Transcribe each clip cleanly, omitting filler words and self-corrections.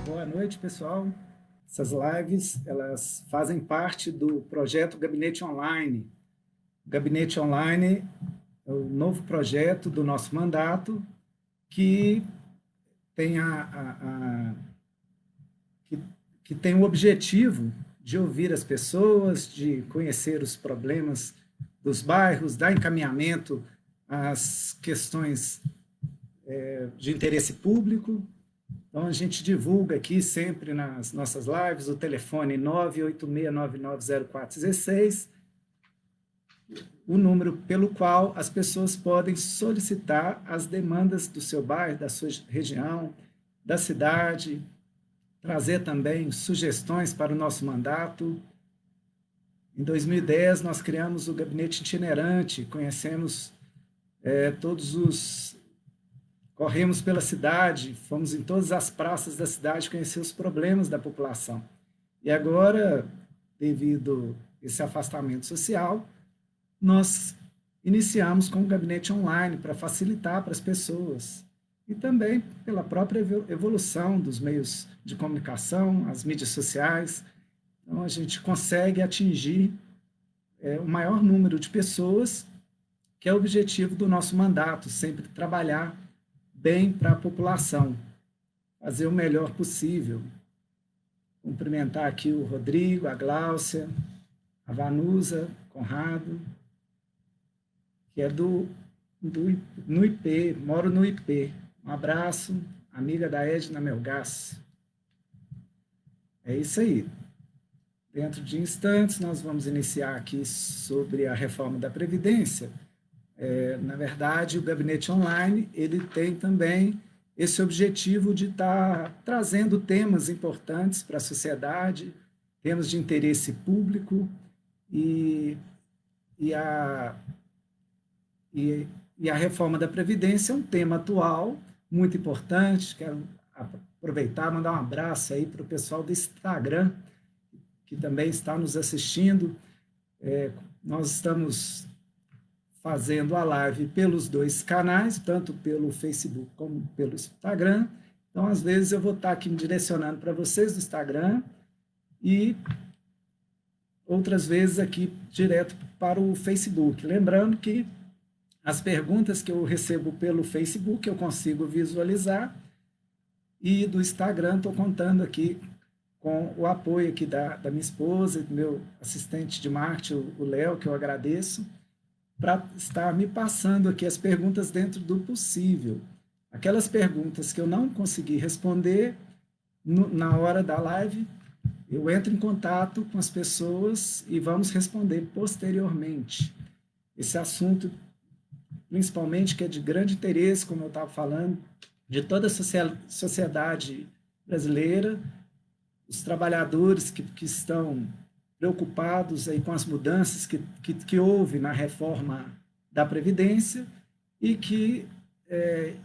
Boa noite, pessoal. Essas lives, elas fazem parte do projeto Gabinete Online. O Gabinete Online é o novo projeto do nosso mandato que tem, que tem o objetivo de ouvir as pessoas, de conhecer os problemas dos bairros, dar encaminhamento às questões de interesse público. Então, a gente divulga aqui sempre nas nossas lives o telefone 986990416, o número pelo qual as pessoas podem solicitar as demandas do seu bairro, da sua região, da cidade, trazer também sugestões para o nosso mandato. Em 2010, nós criamos o Gabinete Itinerante, conhecemos corremos pela cidade, fomos em todas as praças da cidade conhecer os problemas da população. E agora, devido a esse afastamento social, nós iniciamos com o Gabinete Online para facilitar para as pessoas e também pela própria evolução dos meios de comunicação, as mídias sociais. Então, a gente consegue atingir o maior número de pessoas, que é o objetivo do nosso mandato, sempre trabalhar bem para a população, fazer o melhor possível. Cumprimentar aqui o Rodrigo, a Gláucia, a Vanusa, Conrado, que é no IP, moro no IP. Um abraço, amiga da Edna Melgaço. É isso aí. Dentro de instantes, nós vamos iniciar aqui sobre a reforma da Previdência. Na verdade, o Gabinete Online, ele tem também esse objetivo de estar trazendo temas importantes para a sociedade, temas de interesse público, e a reforma da Previdência é um tema atual, muito importante. Quero aproveitar e mandar um abraço aí para o pessoal do Instagram, que também está nos assistindo. Nós estamos fazendo a live pelos dois canais, tanto pelo Facebook como pelo Instagram. Então, às vezes, eu vou estar aqui me direcionando para vocês do Instagram e outras vezes aqui direto para o Facebook. Lembrando que as perguntas que eu recebo pelo Facebook eu consigo visualizar, e do Instagram estou contando aqui com o apoio aqui da minha esposa e do meu assistente de marketing, o Léo, que eu agradeço, para estar me passando aqui as perguntas dentro do possível. Aquelas perguntas que eu não consegui responder na hora da live, eu entro em contato com as pessoas e vamos responder posteriormente. Esse assunto, principalmente, que é de grande interesse, como eu estava falando, de toda a sociedade brasileira, os trabalhadores que estão preocupados aí com as mudanças que houve na reforma da Previdência e que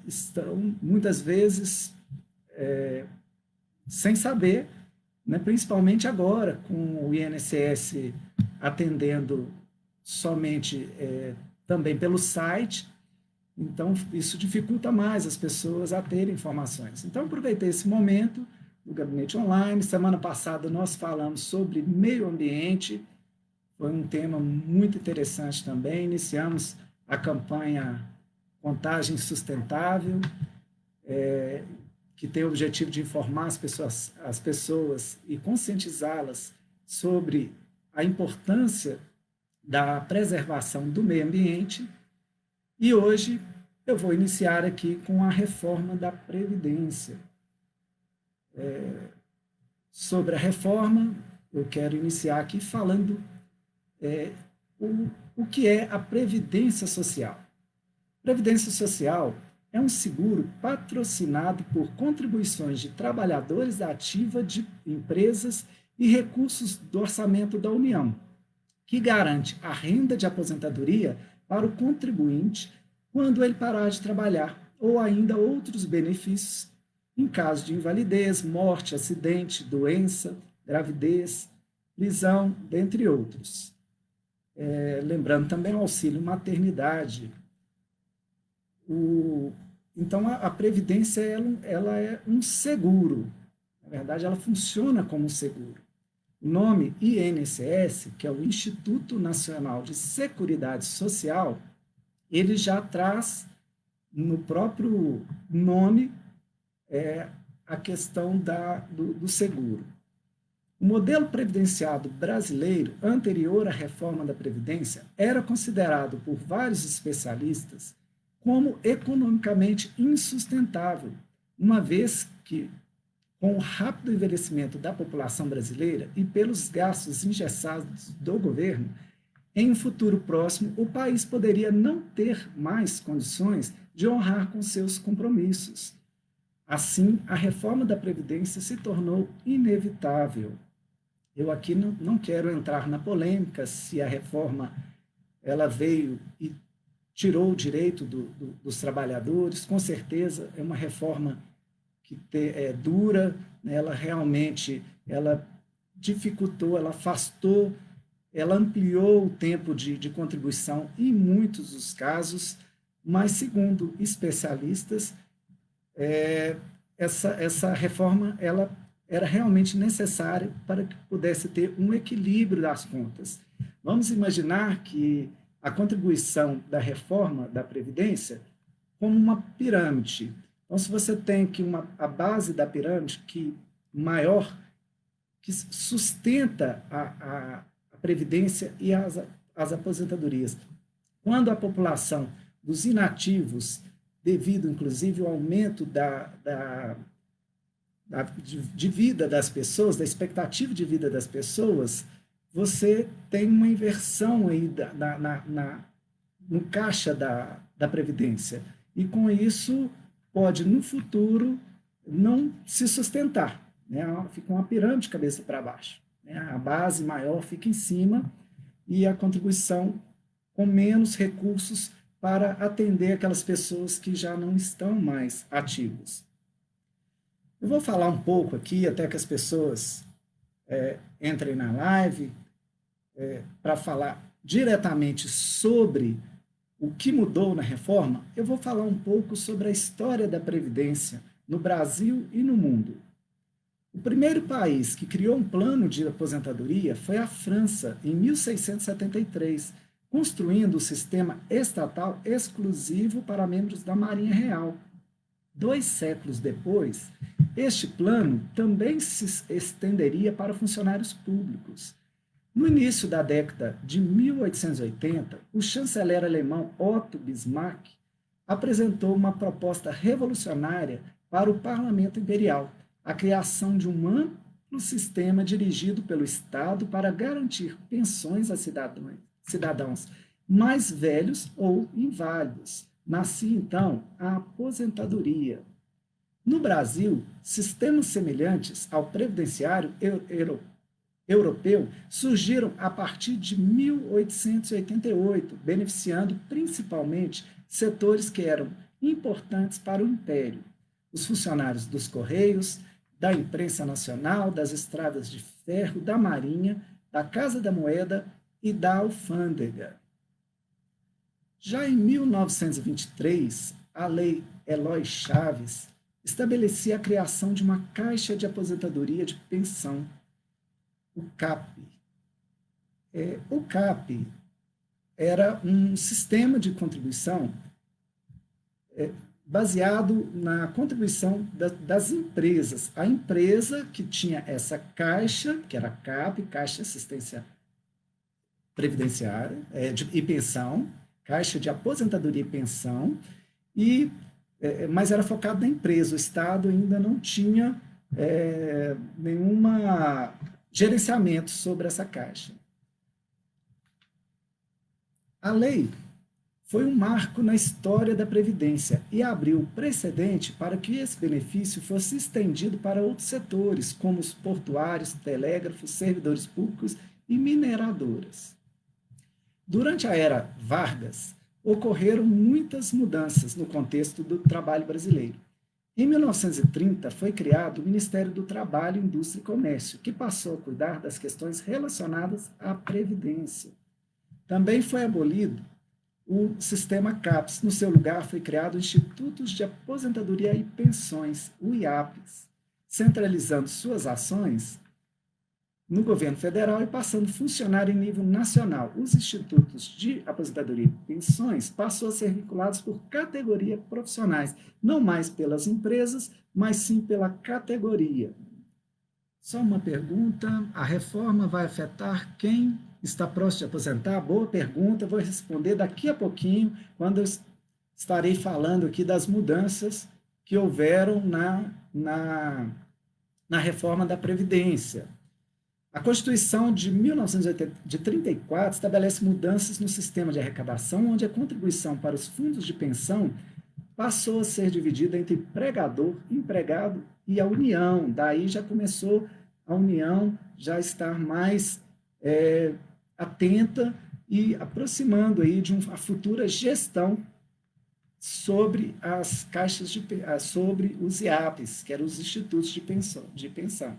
estão, muitas vezes, sem saber, né, principalmente agora, com o INSS atendendo somente também pelo site. Então, isso dificulta mais as pessoas a terem informações. Então, aproveitei esse momento do Gabinete Online. Semana passada nós falamos sobre meio ambiente, foi um tema muito interessante também. Iniciamos a campanha Contagem Sustentável, que tem o objetivo de informar as pessoas e conscientizá-las sobre a importância da preservação do meio ambiente. E hoje eu vou iniciar aqui com a reforma da Previdência. Sobre a reforma, eu quero iniciar aqui falando o que é a Previdência Social. Previdência Social é um seguro patrocinado por contribuições de trabalhadores da ativa de empresas e recursos do orçamento da União, que garante a renda de aposentadoria para o contribuinte quando ele parar de trabalhar, ou ainda outros benefícios em caso de invalidez, morte, acidente, doença, gravidez, prisão, dentre outros. Lembrando também o auxílio maternidade. Então, a Previdência ela é um seguro. Na verdade, ela funciona como um seguro. O nome INSS, que é o Instituto Nacional de Seguridade Social, ele já traz no próprio nome a questão do seguro. O modelo previdenciário brasileiro, anterior à reforma da Previdência, era considerado por vários especialistas como economicamente insustentável, uma vez que, com o rápido envelhecimento da população brasileira e pelos gastos engessados do governo, em um futuro próximo, o país poderia não ter mais condições de honrar com seus compromissos. Assim, a reforma da Previdência se tornou inevitável. Eu aqui não quero entrar na polêmica se a reforma ela veio e tirou o direito dos trabalhadores. Com certeza é uma reforma que é dura, né? Ela realmente dificultou, ela afastou, ela ampliou o tempo de contribuição em muitos dos casos, mas, segundo especialistas, essa reforma ela era realmente necessária para que pudesse ter um equilíbrio das contas. Vamos imaginar que a contribuição da reforma da Previdência como uma pirâmide. Então, se você tem que a base da pirâmide maior, que sustenta a Previdência e as aposentadorias. Quando a população dos inativos, devido, inclusive, ao aumento de vida das pessoas, da expectativa de vida das pessoas, você tem uma inversão aí no caixa da Previdência. E, com isso, pode, no futuro, não se sustentar. Né? Fica uma pirâmide de cabeça para baixo. Né? A base maior fica em cima e a contribuição com menos recursos para atender aquelas pessoas que já não estão mais ativas. Eu vou falar um pouco aqui, até que as pessoas entrem na live, para falar diretamente sobre o que mudou na reforma. Eu vou falar um pouco sobre a história da Previdência no Brasil e no mundo. O primeiro país que criou um plano de aposentadoria foi a França, em 1673, construindo o sistema estatal exclusivo para membros da Marinha Real. 2 séculos depois, este plano também se estenderia para funcionários públicos. No início da década de 1880, o chanceler alemão Otto Bismarck apresentou uma proposta revolucionária para o Parlamento Imperial, a criação de um amplo sistema dirigido pelo Estado para garantir pensões a cidadãos mais velhos ou inválidos. Nascia, então, a aposentadoria. No Brasil, sistemas semelhantes ao previdenciário europeu surgiram a partir de 1888, beneficiando principalmente setores que eram importantes para o Império: os funcionários dos Correios, da Imprensa Nacional, das Estradas de Ferro, da Marinha, da Casa da Moeda e da Alfândega. Já em 1923, a Lei Eloy Chaves estabelecia a criação de uma Caixa de Aposentadoria de Pensão, o CAP. O CAP era um sistema de contribuição baseado na contribuição das empresas. A empresa que tinha essa caixa, que era a CAP, Caixa de Assistência Previdenciária e Pensão, Caixa de Aposentadoria e Pensão, mas era focado na empresa. O Estado ainda não tinha nenhum gerenciamento sobre essa caixa. A lei foi um marco na história da Previdência e abriu precedente para que esse benefício fosse estendido para outros setores, como os portuários, telégrafos, servidores públicos e mineradoras. Durante a era Vargas, ocorreram muitas mudanças no contexto do trabalho brasileiro. Em 1930, foi criado o Ministério do Trabalho, Indústria e Comércio, que passou a cuidar das questões relacionadas à Previdência. Também foi abolido o sistema CAPES. No seu lugar, foi criado o Institutos de Aposentadoria e Pensões, o IAPES, centralizando suas ações no governo federal e passando a funcionar em nível nacional. Os institutos de aposentadoria e pensões passou a ser vinculados por categoria profissionais, não mais pelas empresas, mas sim pela categoria. Só uma pergunta, a reforma vai afetar quem está próximo de aposentar? Boa pergunta, vou responder daqui a pouquinho, quando eu estarei falando aqui das mudanças que houveram na reforma da Previdência. A Constituição de 1934 estabelece mudanças no sistema de arrecadação, onde a contribuição para os fundos de pensão passou a ser dividida entre empregador, empregado e a União. Daí já começou a União já estar mais atenta e aproximando aí de uma futura gestão sobre as caixas sobre os IAPs, que eram os institutos de pensão.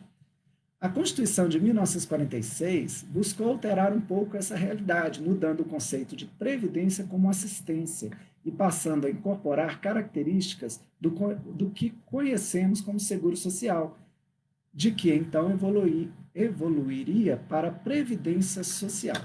A Constituição de 1946 buscou alterar um pouco essa realidade, mudando o conceito de previdência como assistência e passando a incorporar características do que conhecemos como seguro social, de que então evoluiria para a previdência social.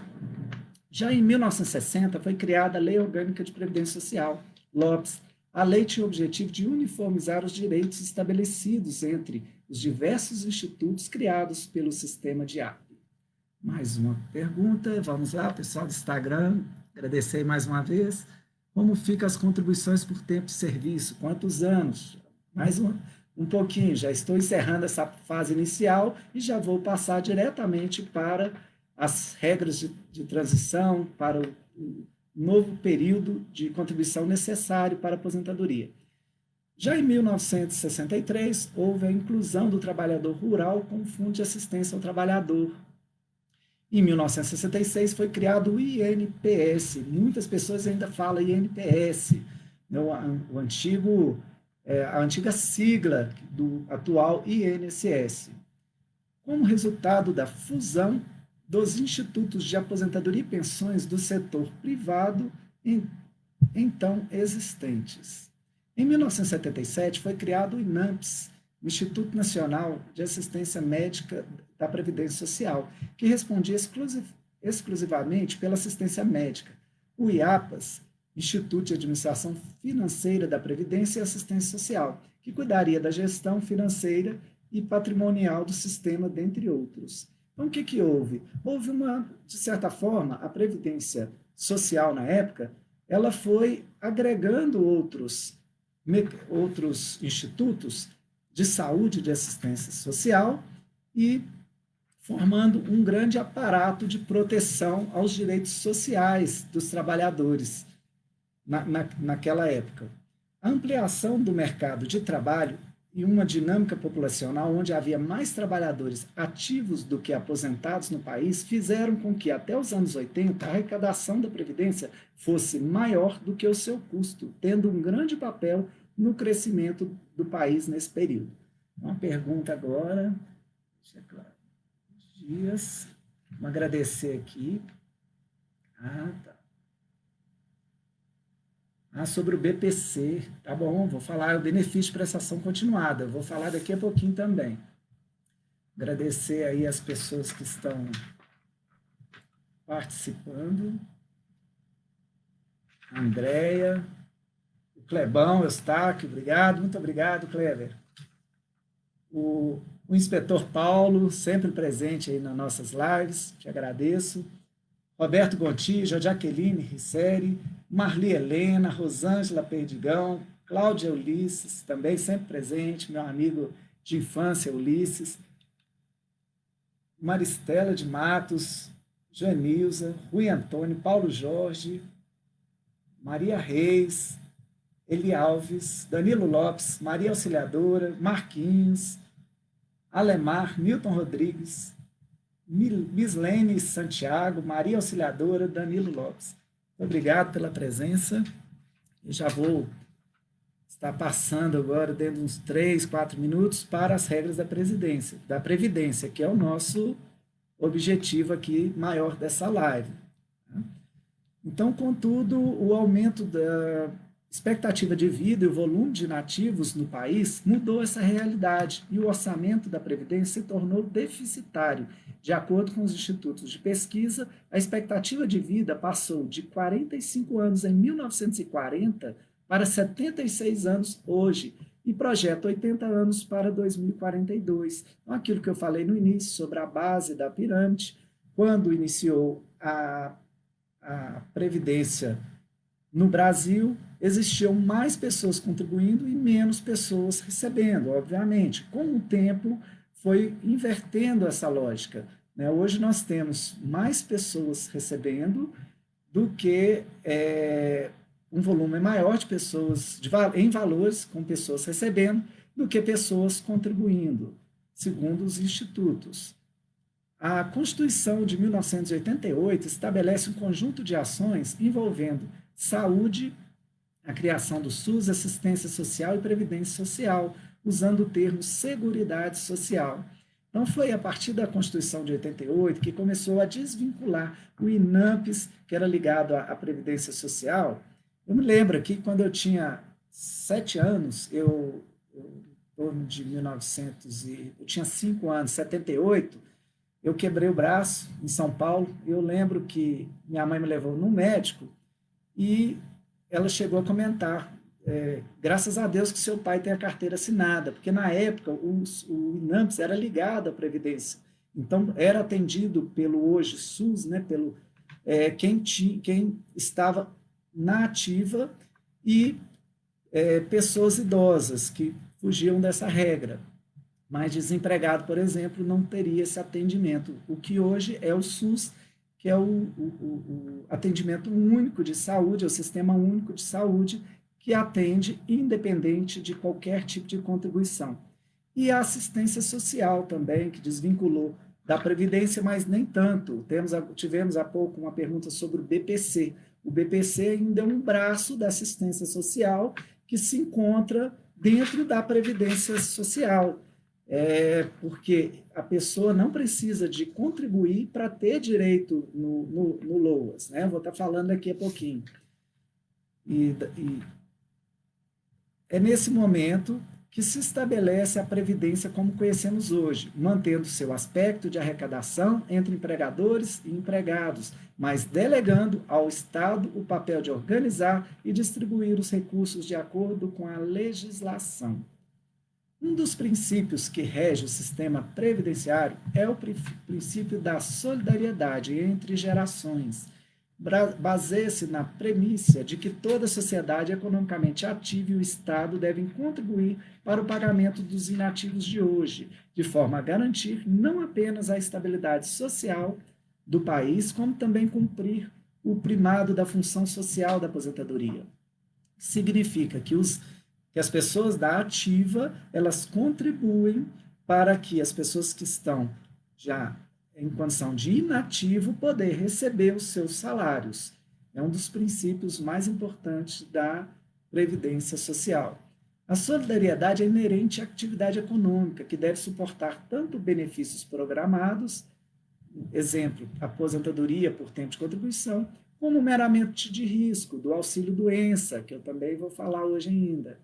Já em 1960 foi criada a Lei Orgânica de Previdência Social, LOPS. A lei tinha o objetivo de uniformizar os direitos estabelecidos entre os diversos institutos criados pelo sistema de AP. Mais uma pergunta, vamos lá, pessoal do Instagram, agradecer mais uma vez. Como ficam as contribuições por tempo de serviço? Quantos anos? Mais um pouquinho, já estou encerrando essa fase inicial e já vou passar diretamente para as regras de transição, para o novo período de contribuição necessário para a aposentadoria. Já em 1963, houve a inclusão do trabalhador rural com o Fundo de Assistência ao Trabalhador. Em 1966, foi criado o INPS. Muitas pessoas ainda falam INPS, a antiga sigla do atual INSS. Como resultado da fusão dos institutos de aposentadoria e pensões do setor privado então existentes. Em 1977, foi criado o INAMPS, o Instituto Nacional de Assistência Médica da Previdência Social, que respondia exclusivamente pela assistência médica. O IAPAS, Instituto de Administração Financeira da Previdência e Assistência Social, que cuidaria da gestão financeira e patrimonial do sistema, dentre outros. Então, o que houve? Houve de certa forma, a Previdência Social na época, ela foi agregando outros institutos de saúde e de assistência social e formando um grande aparato de proteção aos direitos sociais dos trabalhadores naquela época. A ampliação do mercado de trabalho e uma dinâmica populacional onde havia mais trabalhadores ativos do que aposentados no país fizeram com que, até os anos 80, a arrecadação da Previdência fosse maior do que o seu custo, tendo um grande papel no crescimento do país nesse período. Uma pergunta agora, Dias, vamos agradecer aqui. Sobre o BPC, tá bom, vou falar o benefício de prestação continuada, vou falar daqui a pouquinho também. Agradecer aí as pessoas que estão participando. A Andréia, o Clebão, Eustáquio, obrigado, muito obrigado, Cleber. O inspetor Paulo, sempre presente aí nas nossas lives, te agradeço. Roberto Gontijo, Jaqueline Risseri, Marli Helena, Rosângela Perdigão, Cláudia Ulisses, também sempre presente, meu amigo de infância, Ulisses, Maristela de Matos, Janilza, Rui Antônio, Paulo Jorge, Maria Reis, Eli Alves, Danilo Lopes, Maria Auxiliadora, Marquinhos, Alemar, Milton Rodrigues, Mislene Santiago, Maria Auxiliadora, Danilo Lopes. Obrigado pela presença. Eu já vou estar passando agora, dentro de uns 3, 4 minutos, para as regras da Previdência, que é o nosso objetivo aqui maior dessa live. Então, contudo, o aumento da expectativa de vida e o volume de nativos no país mudou essa realidade e o orçamento da Previdência se tornou deficitário. De acordo com os institutos de pesquisa, a expectativa de vida passou de 45 anos em 1940 para 76 anos hoje e projeta 80 anos para 2042. Então, aquilo que eu falei no início sobre a base da pirâmide, quando iniciou a Previdência no Brasil, existiam mais pessoas contribuindo e menos pessoas recebendo, obviamente. Com o tempo, foi invertendo essa lógica. Hoje nós temos mais pessoas recebendo do que um volume maior de pessoas, em valores, com pessoas recebendo, do que pessoas contribuindo, segundo os institutos. A Constituição de 1988 estabelece um conjunto de ações envolvendo saúde, a criação do SUS, assistência social e previdência social, usando o termo Seguridade Social. Então, foi a partir da Constituição de 88 que começou a desvincular o INAMPS, que era ligado à Previdência Social. Eu me lembro aqui, quando eu tinha 7 anos, em torno de 1900, eu tinha 5 anos, 78, eu quebrei o braço em São Paulo. Eu lembro que minha mãe me levou no médico e ela chegou a comentar, graças a Deus que seu pai tem a carteira assinada, porque na época o INAMPS era ligado à Previdência. Então, era atendido pelo hoje SUS, pelo quem estava na ativa e pessoas idosas que fugiam dessa regra. Mas desempregado, por exemplo, não teria esse atendimento. O que hoje é o SUS, que é o atendimento único de saúde, é o Sistema Único de Saúde, que atende independente de qualquer tipo de contribuição. E a assistência social também, que desvinculou da Previdência, mas nem tanto. Tivemos há pouco uma pergunta sobre o BPC. O BPC ainda é um braço da assistência social que se encontra dentro da Previdência Social. Porque a pessoa não precisa de contribuir para ter direito no LOAS. Eu vou estar falando aqui a pouquinho. E é nesse momento que se estabelece a Previdência como conhecemos hoje, mantendo seu aspecto de arrecadação entre empregadores e empregados, mas delegando ao Estado o papel de organizar e distribuir os recursos de acordo com a legislação. Um dos princípios que rege o sistema previdenciário é o princípio da solidariedade entre gerações. Baseia-se na premissa de que toda sociedade economicamente ativa e o Estado devem contribuir para o pagamento dos inativos de hoje, de forma a garantir não apenas a estabilidade social do país, como também cumprir o primado da função social da aposentadoria. Significa que as pessoas da ativa, elas contribuem para que as pessoas que estão já em condição de inativo poder receber os seus salários. É um dos princípios mais importantes da Previdência Social. A solidariedade é inerente à atividade econômica, que deve suportar tanto benefícios programados, exemplo, aposentadoria por tempo de contribuição, como meramente de risco, do auxílio-doença, que eu também vou falar hoje ainda.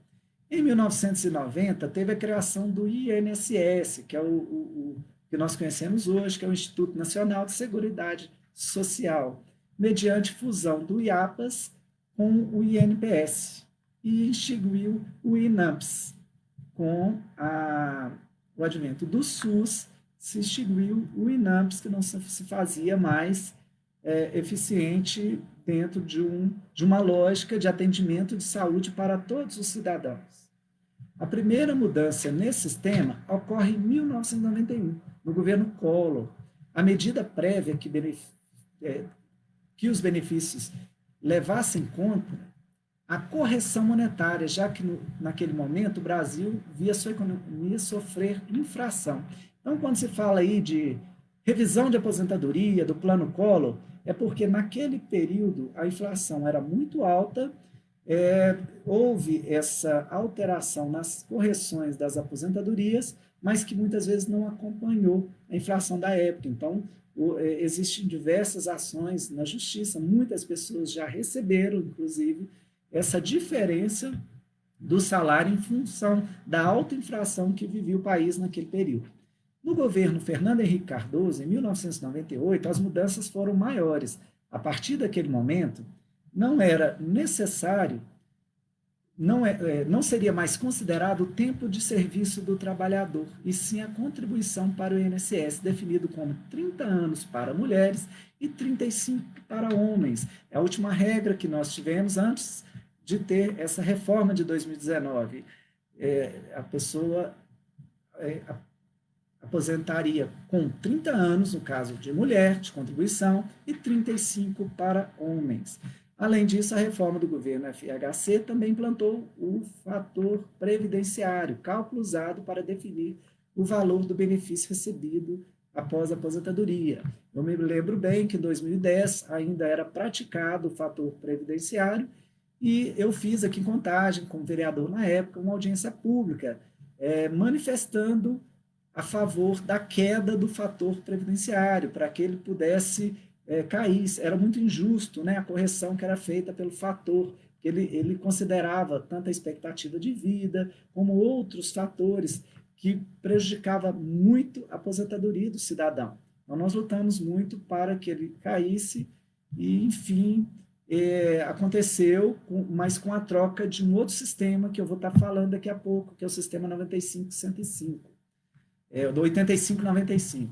Em 1990, teve a criação do INSS, que é o que nós conhecemos hoje, que é o Instituto Nacional de Seguridade Social, mediante fusão do IAPAS com o INPS, e instituiu o INAMPS. Com o advento do SUS, se instituiu o INAMPS, que não se fazia mais eficiente dentro de uma lógica de atendimento de saúde para todos os cidadãos. A primeira mudança nesse sistema ocorre em 1991, no governo Collor. A medida prévia que os benefícios levassem em conta a correção monetária, já que naquele momento o Brasil via sua economia sofrer inflação. Então, quando se fala aí de revisão de aposentadoria, do plano Collor, é porque naquele período a inflação era muito alta, houve essa alteração nas correções das aposentadorias, mas que muitas vezes não acompanhou a inflação da época. Então, existem diversas ações na justiça, muitas pessoas já receberam, inclusive, essa diferença do salário em função da alta inflação que vivia o país naquele período. No governo Fernando Henrique Cardoso, em 1998, as mudanças foram maiores. A partir daquele momento, não era necessário, não seria mais considerado o tempo de serviço do trabalhador, e sim a contribuição para o INSS, definido como 30 anos para mulheres e 35 para homens. É a última regra que nós tivemos antes de ter essa reforma de 2019. A pessoa aposentaria com 30 anos, no caso de mulher, de contribuição, e 35 para homens. Além disso, a reforma do governo FHC também implantou o fator previdenciário, cálculo usado para definir o valor do benefício recebido após a aposentadoria. Eu me lembro bem que em 2010 ainda era praticado o fator previdenciário e eu fiz aqui em Contagem, como vereador na época, uma audiência pública manifestando a favor da queda do fator previdenciário, para que ele pudesse cair. Era muito injusto, né, a correção que era feita pelo fator, que ele considerava tanto a expectativa de vida, como outros fatores que prejudicavam muito a aposentadoria do cidadão. Então, nós lutamos muito para que ele caísse e, enfim, aconteceu, mas com a troca de um outro sistema que eu vou estar falando daqui a pouco, que é o sistema 95-105. Do 85-95.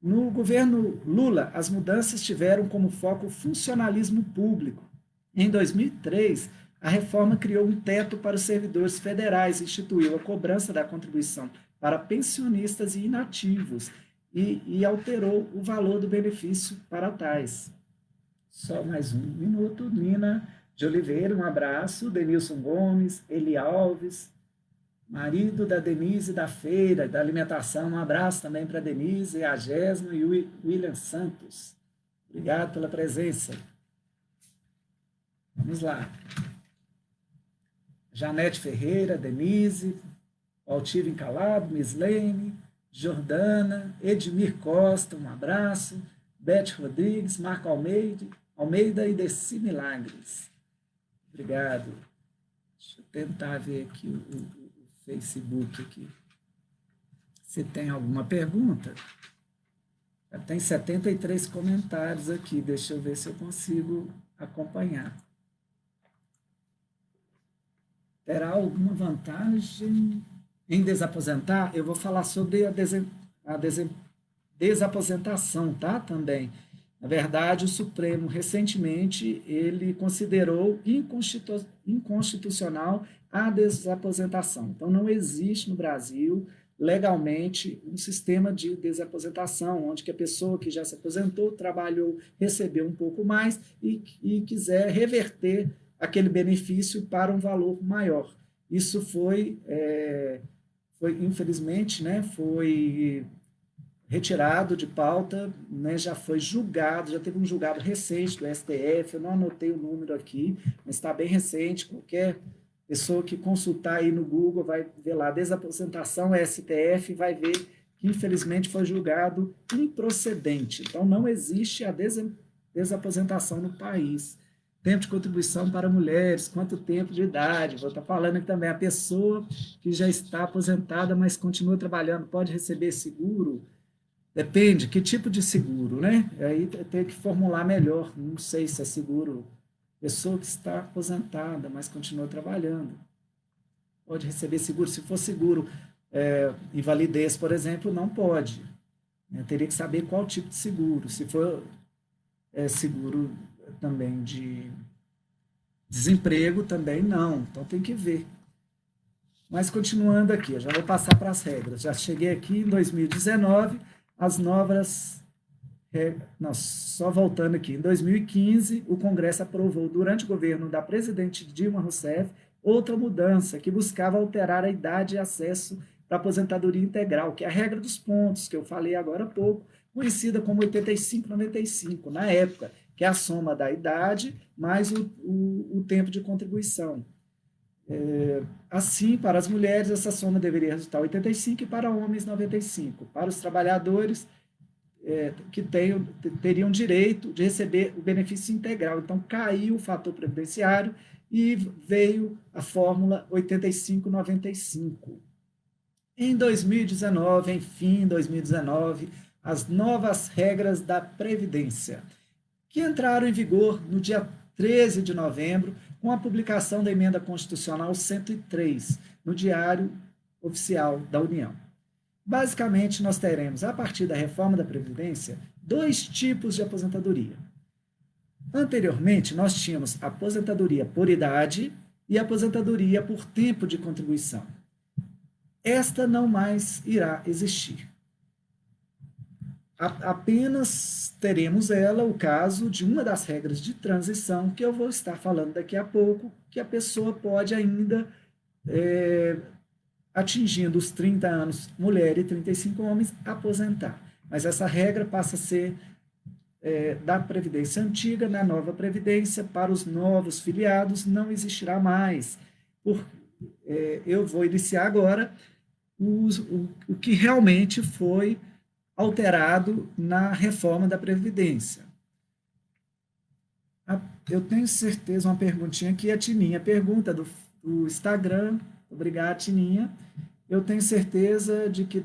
No governo Lula, as mudanças tiveram como foco o funcionalismo público. Em 2003, a reforma criou um teto para os servidores federais, instituiu a cobrança da contribuição para pensionistas e inativos e alterou o valor do benefício para tais. Só mais um minuto. Nina de Oliveira, um abraço. Denilson Gomes, Eli Alves, marido da Denise da feira, da alimentação, um abraço também para a Denise, a Gesma e o William Santos. Obrigado pela presença. Vamos lá. Janete Ferreira, Denise, Altivo Encalado, Mislene, Jordana, Edmir Costa, um abraço, Beth Rodrigues, Marco Almeida e Deci Milagres. Obrigado. Deixa eu tentar ver aqui o Facebook aqui. Se tem alguma pergunta. Já tem 73 comentários aqui. Deixa eu ver se eu consigo acompanhar. Terá alguma vantagem em desaposentar? Eu vou falar sobre a desaposentação, tá? Também. Na verdade, o Supremo, recentemente, ele considerou inconstitucional a desaposentação. Então, não existe no Brasil, legalmente, um sistema de desaposentação, onde que a pessoa que já se aposentou, trabalhou, recebeu um pouco mais e quiser reverter aquele benefício para um valor maior. Isso foi infelizmente, né, foi retirado de pauta, né, já foi julgado, já teve um julgado recente do STF, eu não anotei o número aqui, mas está bem recente, qualquer pessoa que consultar aí no Google vai ver lá, desaposentação STF, vai ver que infelizmente foi julgado improcedente. Então, não existe a desaposentação no país. Tempo de contribuição para mulheres, quanto tempo de idade, vou estar falando aqui também, a pessoa que já está aposentada, mas continua trabalhando, pode receber seguro? Depende, que tipo de seguro, né? Aí tem que formular melhor, não sei se é seguro, pessoa que está aposentada, mas continua trabalhando. Pode receber seguro, se for seguro invalidez, por exemplo, não pode. Teria que saber qual tipo de seguro, se for seguro também de desemprego, também não, então tem que ver. Mas continuando aqui, eu já vou passar para as regras, já cheguei aqui em 2019, as novas, só voltando aqui, em 2015, o Congresso aprovou, durante o governo da presidente Dilma Rousseff, outra mudança que buscava alterar a idade de acesso para a aposentadoria integral, que é a regra dos pontos, que eu falei agora há pouco, conhecida como 85-95, na época, que é a soma da idade mais o tempo de contribuição. Assim, para as mulheres, essa soma deveria resultar 85 e para homens 95. Para os trabalhadores que teriam direito de receber o benefício integral. Então, caiu o fator previdenciário e veio a fórmula 85-95. Em 2019, enfim, 2019, as novas regras da Previdência, que entraram em vigor no dia 13 de novembro, com a publicação da Emenda Constitucional 103, no Diário Oficial da União. Basicamente, nós teremos, a partir da reforma da Previdência, 2 tipos de aposentadoria. Anteriormente, nós tínhamos aposentadoria por idade e aposentadoria por tempo de contribuição. Esta não mais irá existir. Apenas teremos o caso de uma das regras de transição, que eu vou estar falando daqui a pouco, que a pessoa pode ainda, atingindo os 30 anos, mulher e 35 homens, aposentar. Mas essa regra passa a ser da Previdência antiga, na nova Previdência, para os novos filiados, não existirá mais. Eu vou iniciar agora o que realmente foi alterado na reforma da Previdência. Eu tenho certeza, uma perguntinha aqui, a Tininha pergunta do Instagram. Obrigado, Tininha. Eu tenho certeza de que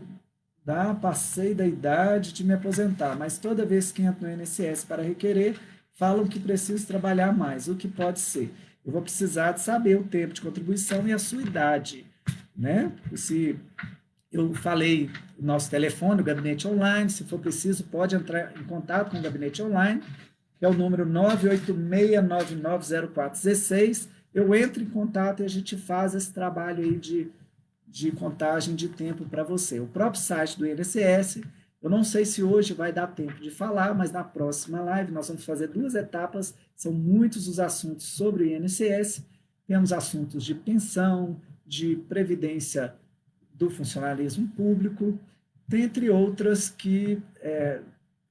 passei da idade de me aposentar, mas toda vez que entro no INSS para requerer, falam que preciso trabalhar mais. O que pode ser? Eu vou precisar de saber o tempo de contribuição e a sua idade, né? Se eu falei o nosso telefone, o gabinete online, se for preciso, pode entrar em contato com o gabinete online, que é o número 986990416. Eu entro em contato e a gente faz esse trabalho aí de contagem de tempo para você. O próprio site do INSS, eu não sei se hoje vai dar tempo de falar, mas na próxima live nós vamos fazer 2 etapas, são muitos os assuntos sobre o INSS, temos assuntos de pensão, de previdência do funcionalismo público, dentre outras que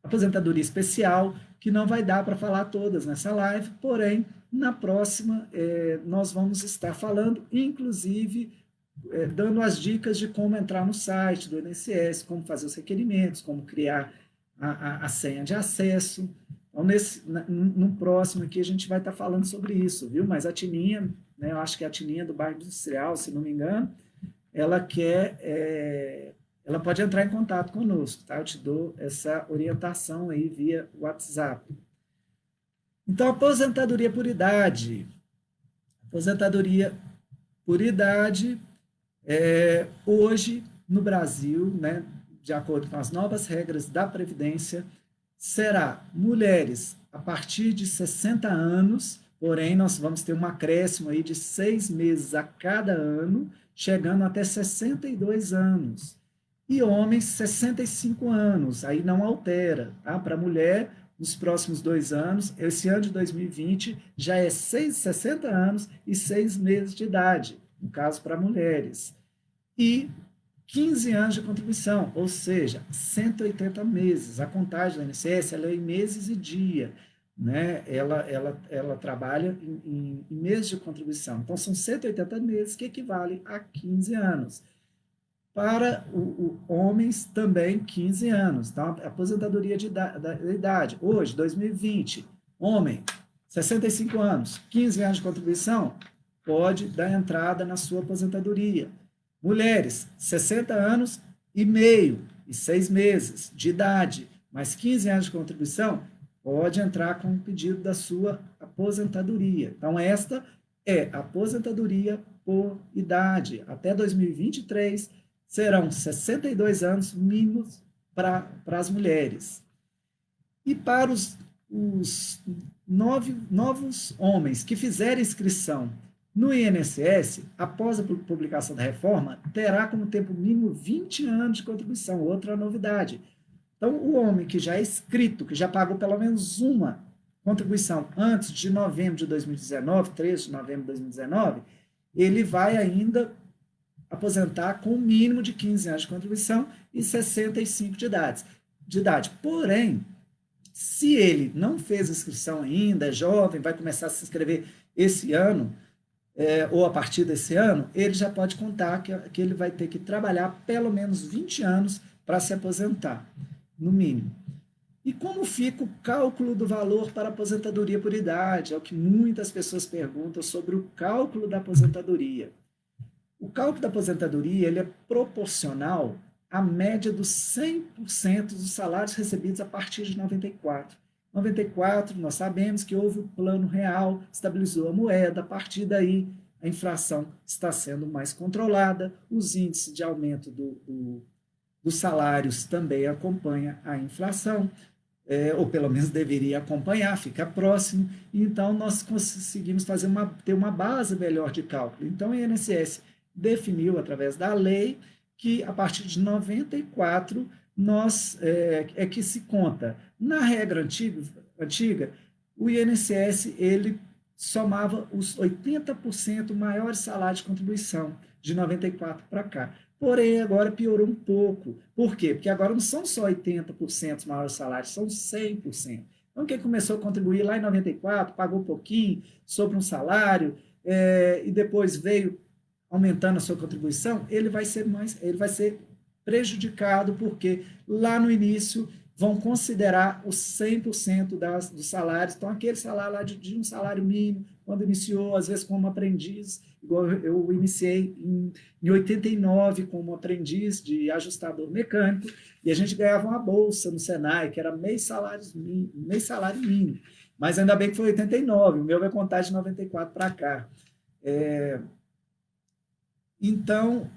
aposentadoria especial, que não vai dar para falar todas nessa live, porém, na próxima nós vamos estar falando, inclusive, dando as dicas de como entrar no site do INSS, como fazer os requerimentos, como criar a senha de acesso. Então, no próximo aqui, a gente vai estar falando sobre isso, viu? Mas a Tininha, né, eu acho que é a Tininha do bairro Industrial, se não me engano, ela pode entrar em contato conosco, tá? Eu te dou essa orientação aí via WhatsApp. Então, aposentadoria por idade. Aposentadoria por idade, hoje, no Brasil, né, de acordo com as novas regras da Previdência, será mulheres a partir de 60 anos, porém, nós vamos ter um acréscimo aí de 6 meses a cada ano, chegando até 62 anos. E homens, 65 anos, aí não altera, tá? Para mulher, nos próximos 2 anos, esse ano de 2020, já é 60 anos e 6 meses de idade, no caso para mulheres. E 15 anos de contribuição, ou seja, 180 meses. A contagem da INSS ela é em meses e dia, né? Ela trabalha em meses de contribuição. Então, são 180 meses, que equivale a 15 anos. Para homens, também 15 anos. Então, a aposentadoria da idade, hoje, 2020, homem, 65 anos, 15 anos de contribuição, pode dar entrada na sua aposentadoria. Mulheres, 60 anos e meio e 6 meses de idade, mais 15 anos de contribuição, pode entrar com o pedido da sua aposentadoria. Então, esta é a aposentadoria por idade. Até 2023, serão 62 anos mínimos para as mulheres. E para os novos homens que fizerem inscrição no INSS, após a publicação da reforma, terá como tempo mínimo 20 anos de contribuição, outra novidade. Então, o homem que já é inscrito, que já pagou pelo menos uma contribuição antes de novembro de 2019, 13 de novembro de 2019, ele vai ainda aposentar com um mínimo de 15 anos de contribuição e 65 de idade. Porém, se Se ele não fez inscrição ainda, é jovem, vai começar a se inscrever esse ano, ou a partir desse ano, ele já pode contar que ele vai ter que trabalhar pelo menos 20 anos para se aposentar, no mínimo. E como fica o cálculo do valor para a aposentadoria por idade? É o que muitas pessoas perguntam sobre o cálculo da aposentadoria. O cálculo da aposentadoria ele é proporcional à média dos 100% dos salários recebidos a partir de 94. 94, nós sabemos que houve o plano real, estabilizou a moeda, a partir daí a inflação está sendo mais controlada, os índices de aumento dos salários também acompanham a inflação, ou pelo menos deveria acompanhar, fica próximo, então nós conseguimos ter uma base melhor de cálculo. Então o INSS definiu, através da lei, que a partir de 94 é que se conta. Na regra antiga, o INSS ele somava os 80% maiores salários de contribuição, de 94 para cá. Porém, agora piorou um pouco. Por quê? Porque agora não são só 80% os maiores salários, são 100%. Então, quem começou a contribuir lá em 94, pagou um pouquinho sobre um salário, e depois veio aumentando a sua contribuição, ele vai ser prejudicado, porque lá no início vão considerar os 100% dos salários. Então, aquele salário lá de um salário mínimo, quando iniciou, às vezes como aprendiz, igual eu iniciei em 89 como aprendiz de ajustador mecânico, e a gente ganhava uma bolsa no Senai, que era meio salário mínimo. Mas ainda bem que foi 89, o meu vai contar de 94 para cá. Então,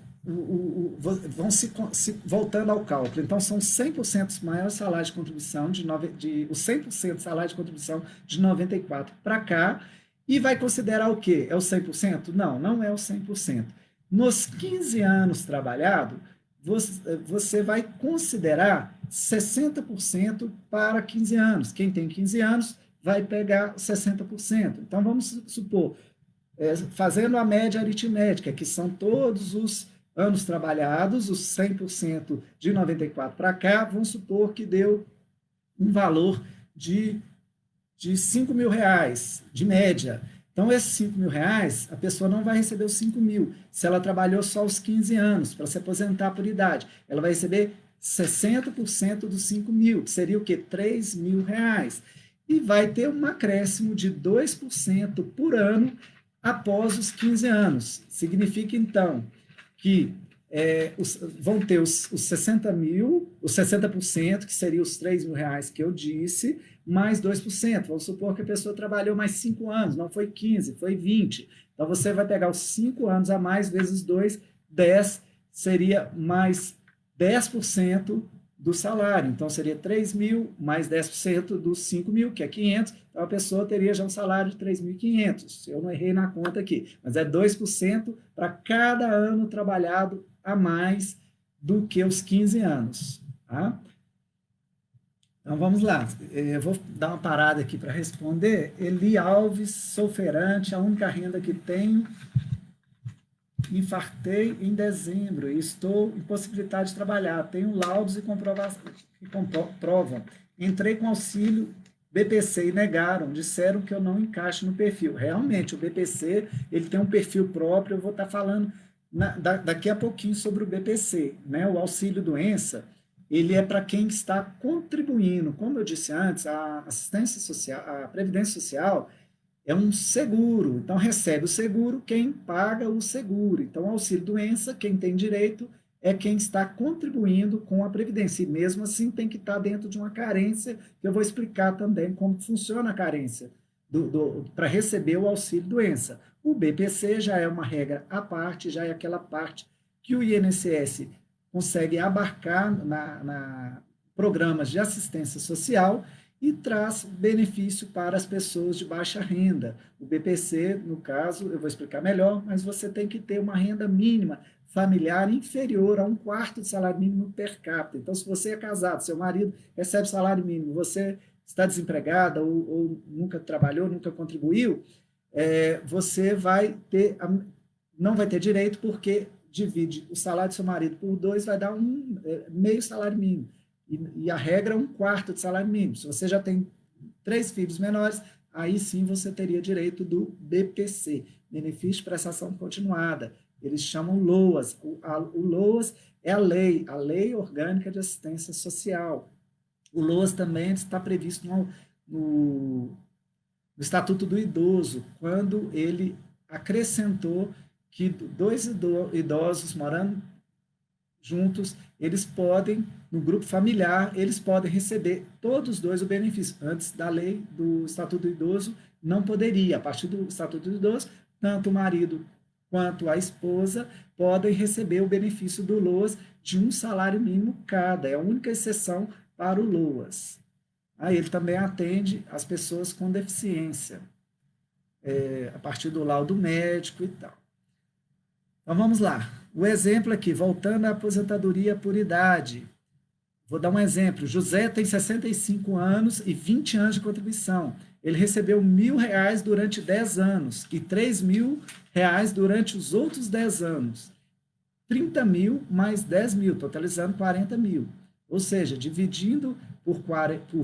voltando ao cálculo, então são 100% os maiores salários de contribuição, os 100% salário de contribuição de 94 para cá, e vai considerar o quê? É o 100%? Não, não é o 100%. Nos 15 anos trabalhado, você vai considerar 60% para 15 anos. Quem tem 15 anos vai pegar 60%. Então, vamos supor, fazendo a média aritmética, que são todos os anos trabalhados, os 100% de 94 para cá, vamos supor que deu um valor de R$ 5.000, de média. Então, esses R$ 5.000, a pessoa não vai receber os 5.000. Se ela trabalhou só os 15 anos para se aposentar por idade, ela vai receber 60% dos 5.000, que seria o quê? R$ 3.000. E vai ter um acréscimo de 2% por ano após os 15 anos. Significa, então, que vão ter os 60.000, os 60%, que seriam os R$ 3.000 que eu disse, mais 2%. Vamos supor que a pessoa trabalhou mais 5 anos, não foi 15, foi 20. Então, você vai pegar os 5 anos a mais, vezes 2, 10, seria mais 10% do salário. Então, seria 3.000 mais 10% dos 5.000, que é 500. Então, a pessoa teria já um salário de 3.500. Eu não errei na conta aqui, mas é 2% para cada ano trabalhado a mais do que os 15 anos. Tá? Então, vamos lá. Eu vou dar uma parada aqui para responder. Eli Alves, sou feirante, a única renda que tenho. Infartei em dezembro e estou impossibilitado de trabalhar. Tenho laudos que comprovam. Entrei com auxílio BPC e negaram, disseram que eu não encaixo no perfil. Realmente, o BPC ele tem um perfil próprio, eu vou estar falando daqui a pouquinho sobre o BPC. Né? O auxílio-doença, ele é para quem está contribuindo. Como eu disse antes, a assistência social, a Previdência Social, é um seguro, então recebe o seguro quem paga o seguro. Então, auxílio-doença, quem tem direito é quem está contribuindo com a Previdência. E mesmo assim tem que estar dentro de uma carência, que eu vou explicar também como funciona a carência para receber o auxílio-doença. O BPC já é uma regra à parte, já é aquela parte que o INSS consegue abarcar na programas de assistência social, e traz benefício para as pessoas de baixa renda. O BPC, no caso, eu vou explicar melhor, mas você tem que ter uma renda mínima familiar inferior a 1/4 do salário mínimo per capita. Então, se você é casado, seu marido recebe salário mínimo, você está desempregada ou nunca trabalhou, nunca contribuiu, você não vai ter direito, porque divide o salário do seu marido por 2, vai dar meio salário mínimo. e a regra é 1/4 de salário mínimo. Se você já tem 3 filhos menores, aí sim você teria direito do BPC, benefício de prestação continuada. Eles chamam LOAS. O LOAS é a Lei Orgânica de Assistência Social. O LOAS também está previsto no Estatuto do Idoso, quando ele acrescentou que 2 idosos morando juntos, eles podem, no grupo familiar, eles podem receber todos os dois o benefício. Antes da lei do Estatuto do Idoso, não poderia. A partir do Estatuto do Idoso, tanto o marido quanto a esposa podem receber o benefício do LOAS de um salário mínimo cada. É a única exceção para o LOAS. Aí ele também atende as pessoas com deficiência, a partir do laudo médico e tal. Então vamos lá. O exemplo aqui, voltando à aposentadoria por idade. Vou dar um exemplo. José tem 65 anos e 20 anos de contribuição. Ele recebeu R$ 1.000 durante 10 anos e R$ 3.000 durante os outros 10 anos. 30 mil mais 10 mil, totalizando 40 mil. Ou seja, dividindo por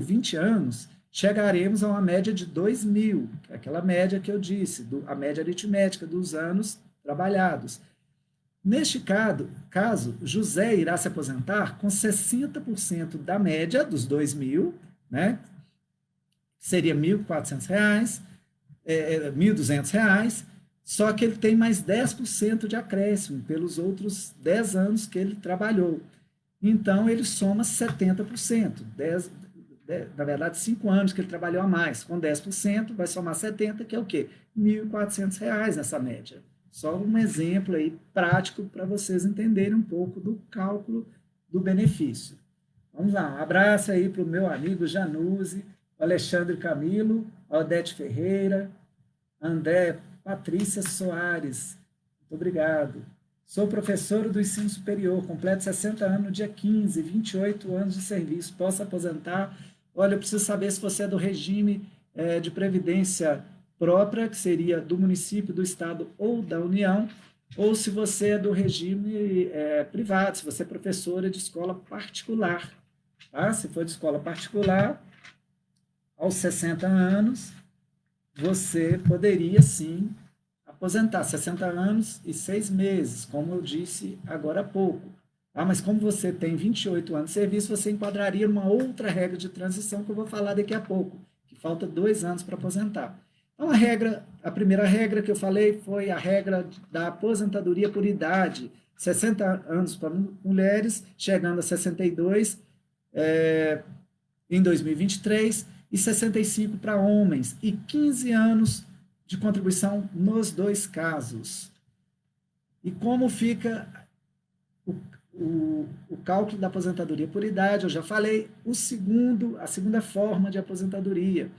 20 anos, chegaremos a uma média de 2.000, que é aquela média que eu disse, a média aritmética dos anos trabalhados. Neste caso, José irá se aposentar com 60% da média dos 2.000, né? Seria R$ 1.400, R$ 1.200, só que ele tem mais 10% de acréscimo pelos outros 10 anos que ele trabalhou. Então, ele soma 70%. Na verdade, 5 anos que ele trabalhou a mais. Com 10%, vai somar 70%, que é o quê? R$ 1.400 nessa média. Só um exemplo aí prático para vocês entenderem um pouco do cálculo do benefício. Vamos lá, um abraço aí para o meu amigo Januse, Alexandre Camilo, Odete Ferreira, André Patrícia Soares. Muito obrigado. Sou professor do ensino superior, completo 60 anos no dia 15, 28 anos de serviço. Posso aposentar? Olha, eu preciso saber se você é do regime de previdência própria, que seria do município, do estado ou da União, ou se você é do regime privado, se você é professora de escola particular. Tá? Se for de escola particular, aos 60 anos, você poderia sim aposentar, 60 anos e 6 meses, como eu disse agora há pouco. Mas como você tem 28 anos de serviço, você enquadraria numa outra regra de transição que eu vou falar daqui a pouco, que falta 2 anos para aposentar. Então, a primeira regra que eu falei foi a regra da aposentadoria por idade, 60 anos para mulheres, chegando a 62 em 2023, e 65 para homens, e 15 anos de contribuição nos 2 casos. E como fica o cálculo da aposentadoria por idade? Eu já falei. A segunda forma de aposentadoria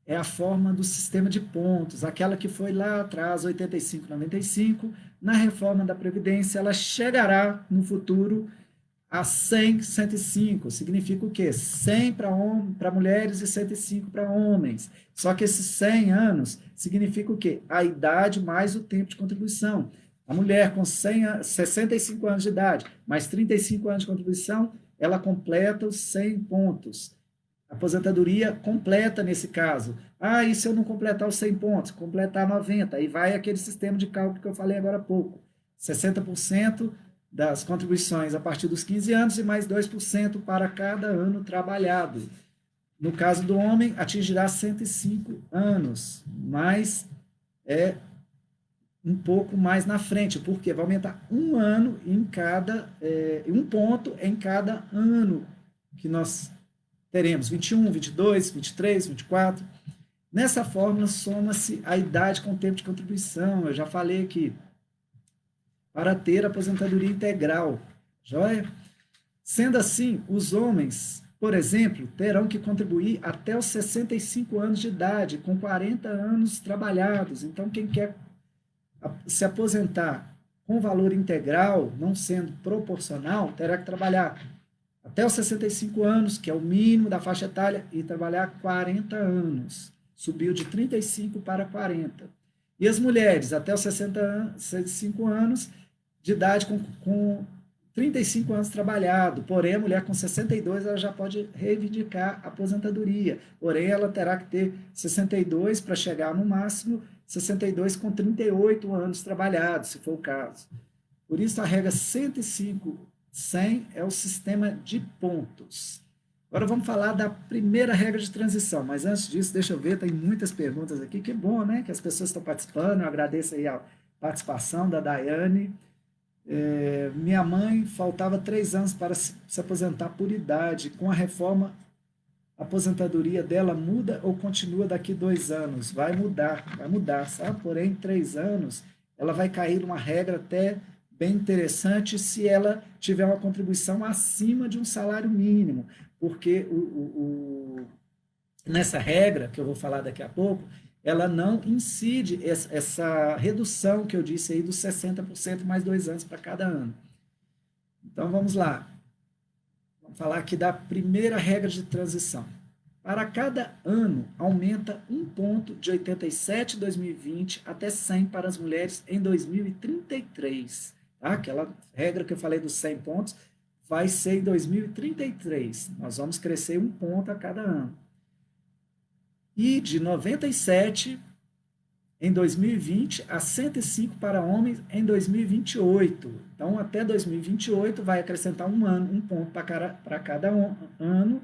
é a forma do sistema de pontos, aquela que foi lá atrás, 85-95, na reforma da Previdência. Ela chegará no futuro a 100, 105, significa o quê? 100 para mulheres e 105 para homens. Só que esses 100 anos significa o quê? A idade mais o tempo de contribuição. A mulher com 65 anos de idade, mais 35 anos de contribuição, ela completa os 100 pontos. Aposentadoria completa nesse caso. E se eu não completar os 100 pontos? Completar 90. Aí vai aquele sistema de cálculo que eu falei agora há pouco. 60% das contribuições a partir dos 15 anos e mais 2% para cada ano trabalhado. No caso do homem, atingirá 105 anos, mas é um pouco mais na frente, porque vai aumentar 1 ano em cada, 1 ponto em cada ano que nós teremos, 21, 22, 23, 24. Nessa fórmula, soma-se a idade com o tempo de contribuição. Eu já falei aqui, para ter aposentadoria integral. Joia? Sendo assim, os homens, por exemplo, terão que contribuir até os 65 anos de idade, com 40 anos trabalhados. Então, quem quer se aposentar com valor integral, não sendo proporcional, terá que trabalhar até os 65 anos, que é o mínimo da faixa etária, e trabalhar 40 anos. Subiu de 35 para 40. E as mulheres, até os 65 anos de idade, com 35 anos trabalhado, porém a mulher com 62 ela já pode reivindicar a aposentadoria, porém ela terá que ter 62 para chegar no máximo 62 com 38 anos trabalhados, se for o caso. Por isso a regra 105/100 é o sistema de pontos. Agora vamos falar da primeira regra de transição, mas antes disso, deixa eu ver, tem muitas perguntas aqui, que bom, né, que as pessoas estão participando, eu agradeço aí a participação da Daiane. Minha mãe faltava 3 anos para se aposentar por idade. Com a reforma, a aposentadoria dela muda ou continua daqui 2 anos? Vai mudar, sabe? Porém, 3 anos, ela vai cair numa regra até bem interessante se ela tiver uma contribuição acima de um salário mínimo, porque nessa regra, que eu vou falar daqui a pouco, ela não incide essa redução que eu disse aí dos 60% mais 2 anos para cada ano. Então, vamos lá. Vamos falar aqui da primeira regra de transição. Para cada ano, aumenta 1 ponto de 87 em 2020 até 100 para as mulheres em 2033. Tá? Aquela regra que eu falei dos 100 pontos vai ser em 2033. Nós vamos crescer 1 ponto a cada ano. E de 97 em 2020 a 105 para homens em 2028. Então, até 2028 vai acrescentar 1 ponto para cada ano,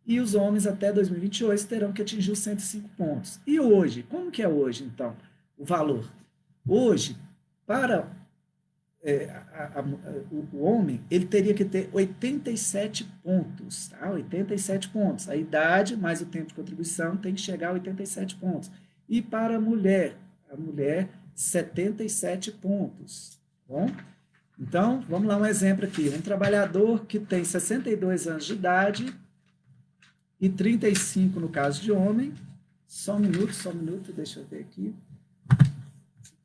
e os homens até 2028 terão que atingir os 105 pontos. E hoje? Como que é hoje, então, o valor? Hoje, para o homem, ele teria que ter 87 pontos, tá? 87 pontos. A idade mais o tempo de contribuição tem que chegar a 87 pontos. E para a mulher 77 pontos. Bom? Então, vamos lá um exemplo aqui. Um trabalhador que tem 62 anos de idade e 35 no caso de homem. Só um minuto, deixa eu ver aqui.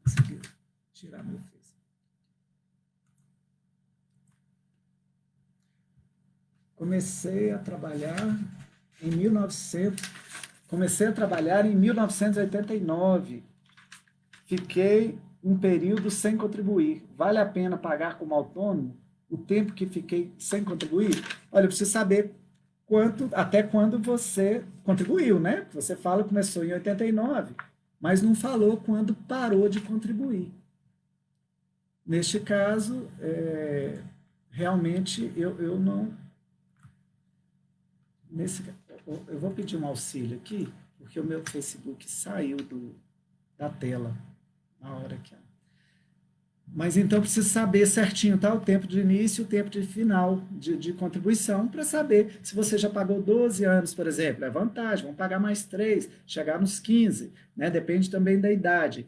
Consegui tirar meu Facebook. Comecei a trabalhar em 1989. Fiquei um período sem contribuir. Vale a pena pagar como autônomo o tempo que fiquei sem contribuir? Olha, eu preciso saber até quando você contribuiu, né? Você fala que começou em 89, mas não falou quando parou de contribuir. Neste caso, realmente eu não... eu vou pedir um auxílio aqui, porque o meu Facebook saiu da tela na hora que... Mas então eu preciso saber certinho, tá? O tempo de início e o tempo de final de contribuição, para saber se você já pagou 12 anos, por exemplo. É vantagem, vamos pagar mais 3, chegar nos 15, né? Depende também da idade.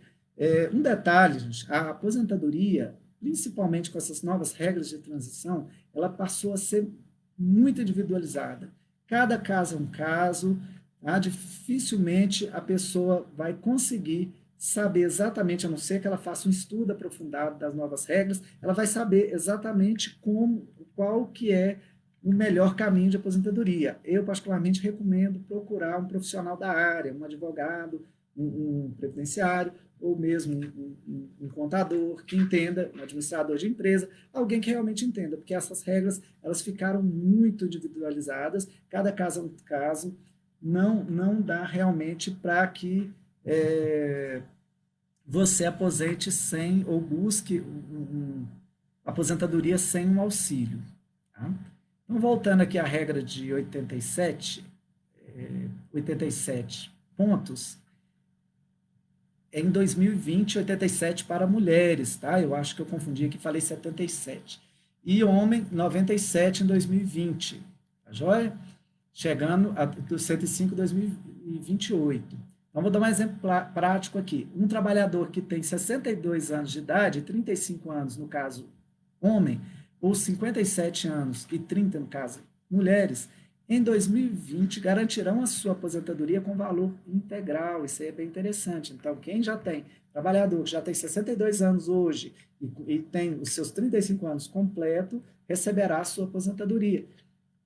Um detalhe, gente, a aposentadoria, principalmente com essas novas regras de transição, ela passou a ser muito individualizada. Cada caso é um caso, tá? Dificilmente a pessoa vai conseguir saber exatamente, a não ser que ela faça um estudo aprofundado das novas regras, ela vai saber exatamente qual que é o melhor caminho de aposentadoria. Eu, particularmente, recomendo procurar um profissional da área, um advogado, um previdenciário, ou mesmo um contador que entenda, um administrador de empresa, alguém que realmente entenda, porque essas regras elas ficaram muito individualizadas, cada caso é um caso, não dá realmente para que você aposente sem, ou busque aposentadoria sem um auxílio. Tá? Então, voltando aqui à regra de 87 pontos, em 2020, 87 para mulheres, tá? Eu acho que eu confundi aqui, falei 77. E homem, 97 em 2020, tá joia? Chegando a 105 em 2028. Então, vou dar um exemplo prático aqui. Um trabalhador que tem 62 anos de idade, 35 anos, no caso, homem, ou 57 anos e 30, no caso, mulheres, em 2020 garantirão a sua aposentadoria com valor integral. Isso aí é bem interessante. Então, quem já tem, trabalhador que já tem 62 anos hoje e tem os seus 35 anos completo, receberá a sua aposentadoria.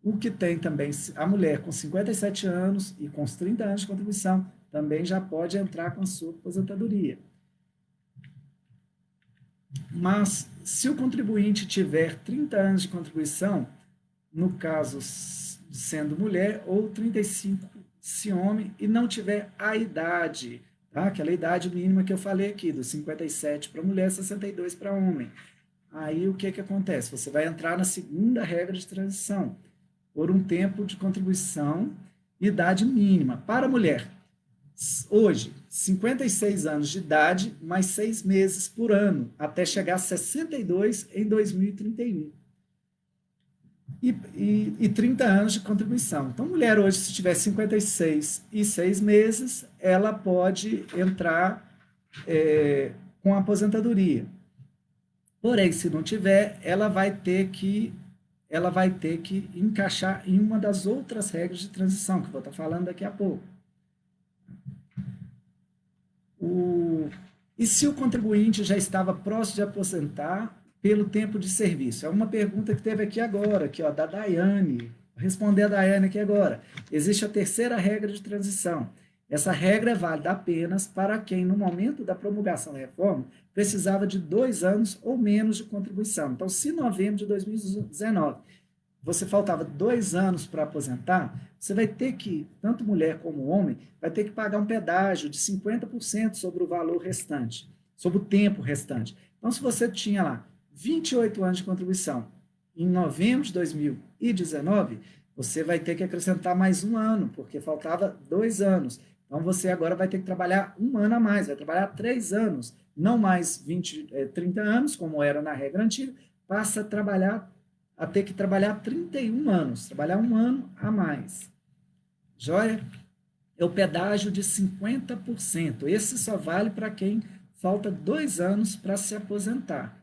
O que tem também, a mulher com 57 anos e com os 30 anos de contribuição, também já pode entrar com a sua aposentadoria. Mas, se o contribuinte tiver 30 anos de contribuição, no caso sendo mulher, ou 35 se homem, e não tiver a idade, tá? Aquela idade mínima que eu falei aqui, dos 57 para mulher, 62 para homem. Aí o que acontece? Você vai entrar na segunda regra de transição, por um tempo de contribuição, idade mínima. Para a mulher, hoje, 56 anos de idade, mais 6 meses por ano, até chegar a 62 em 2031. E 30 anos de contribuição. Então, mulher hoje, se tiver 56 e 6 meses, ela pode entrar com aposentadoria. Porém, se não tiver, ela vai ter que encaixar em uma das outras regras de transição, que eu vou estar falando daqui a pouco. E se o contribuinte já estava próximo de aposentar pelo tempo de serviço? É uma pergunta que teve aqui agora, aqui, ó, da Daiane. Vou responder a Daiane aqui agora. Existe a terceira regra de transição. Essa regra é válida apenas para quem, no momento da promulgação da reforma, precisava de 2 anos ou menos de contribuição. Então, se em novembro de 2019 você faltava 2 anos para aposentar, você vai ter que, tanto mulher como homem, vai ter que pagar um pedágio de 50% sobre o valor restante, sobre o tempo restante. Então, se você tinha lá 28 anos de contribuição em novembro de 2019, você vai ter que acrescentar mais 1 ano, porque faltava 2 anos. Então, você agora vai ter que trabalhar 1 ano a mais, vai trabalhar 3 anos, não mais 30 anos, como era na regra antiga, passa a ter que trabalhar 31 anos, trabalhar 1 ano a mais. Joia? É o pedágio de 50%. Esse só vale para quem falta 2 anos para se aposentar.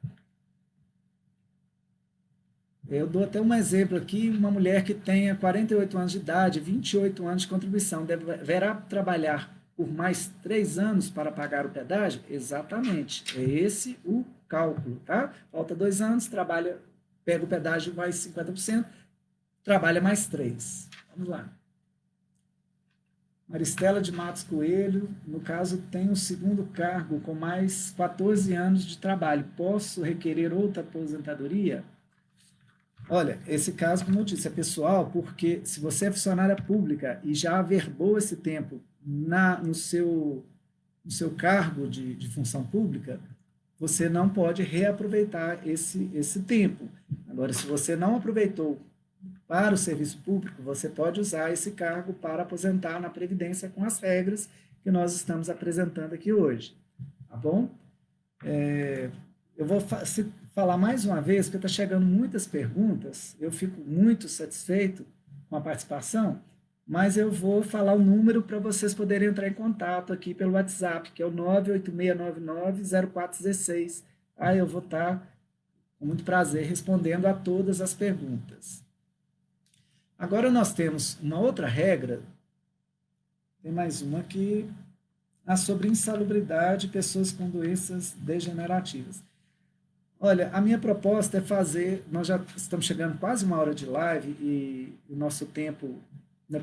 Eu dou até um exemplo aqui, uma mulher que tenha 48 anos de idade, 28 anos de contribuição, deverá trabalhar por mais 3 anos para pagar o pedágio? Exatamente, é esse o cálculo, tá? Falta 2 anos, pega o pedágio mais 50%, trabalha mais 3. Vamos lá. Maristela de Matos Coelho, no caso, tem o segundo cargo com mais 14 anos de trabalho. Posso requerer outra aposentadoria? Olha, esse caso, como eu disse, é pessoal, porque se você é funcionária pública e já averbou esse tempo no seu cargo de função pública, você não pode reaproveitar esse tempo. Agora, se você não aproveitou para o serviço público, você pode usar esse cargo para aposentar na Previdência com as regras que nós estamos apresentando aqui hoje. Tá bom? Eu vou falar mais uma vez, porque está chegando muitas perguntas, eu fico muito satisfeito com a participação, mas eu vou falar o número para vocês poderem entrar em contato aqui pelo WhatsApp, que é o 986990416. Aí eu vou estar, com muito prazer, respondendo a todas as perguntas. Agora nós temos uma outra regra, tem mais uma aqui, sobre insalubridade de pessoas com doenças degenerativas. Olha, a minha proposta é fazer, nós já estamos chegando quase 1 hora de live e o nosso tempo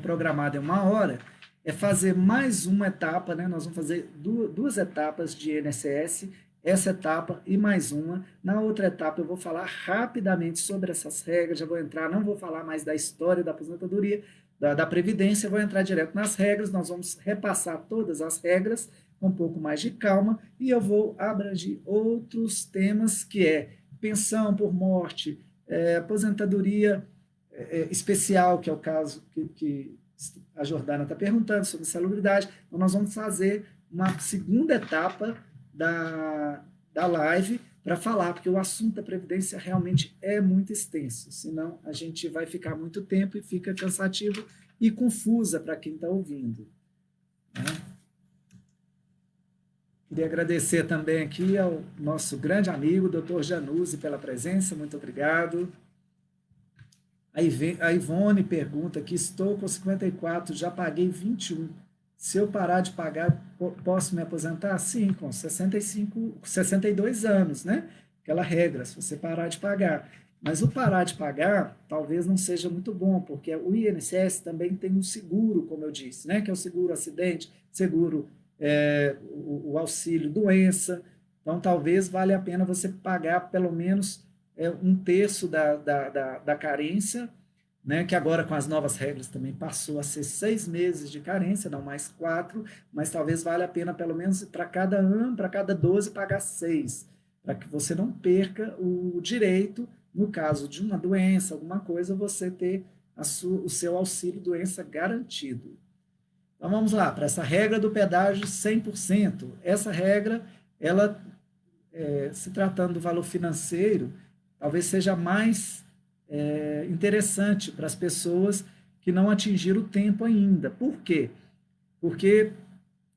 programado é 1 hora, é fazer mais uma etapa, né? Nós vamos fazer 2 etapas de INSS, essa etapa e mais uma. Na outra etapa eu vou falar rapidamente sobre essas regras, já vou entrar, não vou falar mais da história da aposentadoria, da Previdência, vou entrar direto nas regras, nós vamos repassar todas as regras, com um pouco mais de calma, e eu vou abranger outros temas, que é pensão por morte, aposentadoria especial, que é o caso que a Jordana está perguntando, sobre salubridade. Então, nós vamos fazer uma segunda etapa da live para falar, porque o assunto da Previdência realmente é muito extenso, senão a gente vai ficar muito tempo e fica cansativo e confusa para quem está ouvindo, né? Queria agradecer também aqui ao nosso grande amigo, Dr. Januzzi, pela presença, muito obrigado. A Ivone pergunta aqui, estou com 54, já paguei 21. Se eu parar de pagar, posso me aposentar? Sim, com 62 anos, né? Aquela regra, se você parar de pagar. Mas o parar de pagar talvez não seja muito bom, porque o INSS também tem um seguro, como eu disse, né? Que é o seguro acidente, seguro o auxílio doença, Então, talvez valha a pena você pagar pelo menos um terço da carência, né, que agora com as novas regras também passou a ser 6 meses de carência, não mais 4, mas talvez valha a pena pelo menos para cada ano, para cada 12, pagar 6, para que você não perca o direito, no caso de uma doença, alguma coisa, você ter o seu auxílio-doença garantido. Então vamos lá, para essa regra do pedágio 100%. Essa regra, ela, se tratando do valor financeiro, talvez seja mais interessante para as pessoas que não atingiram o tempo ainda. Por quê? Porque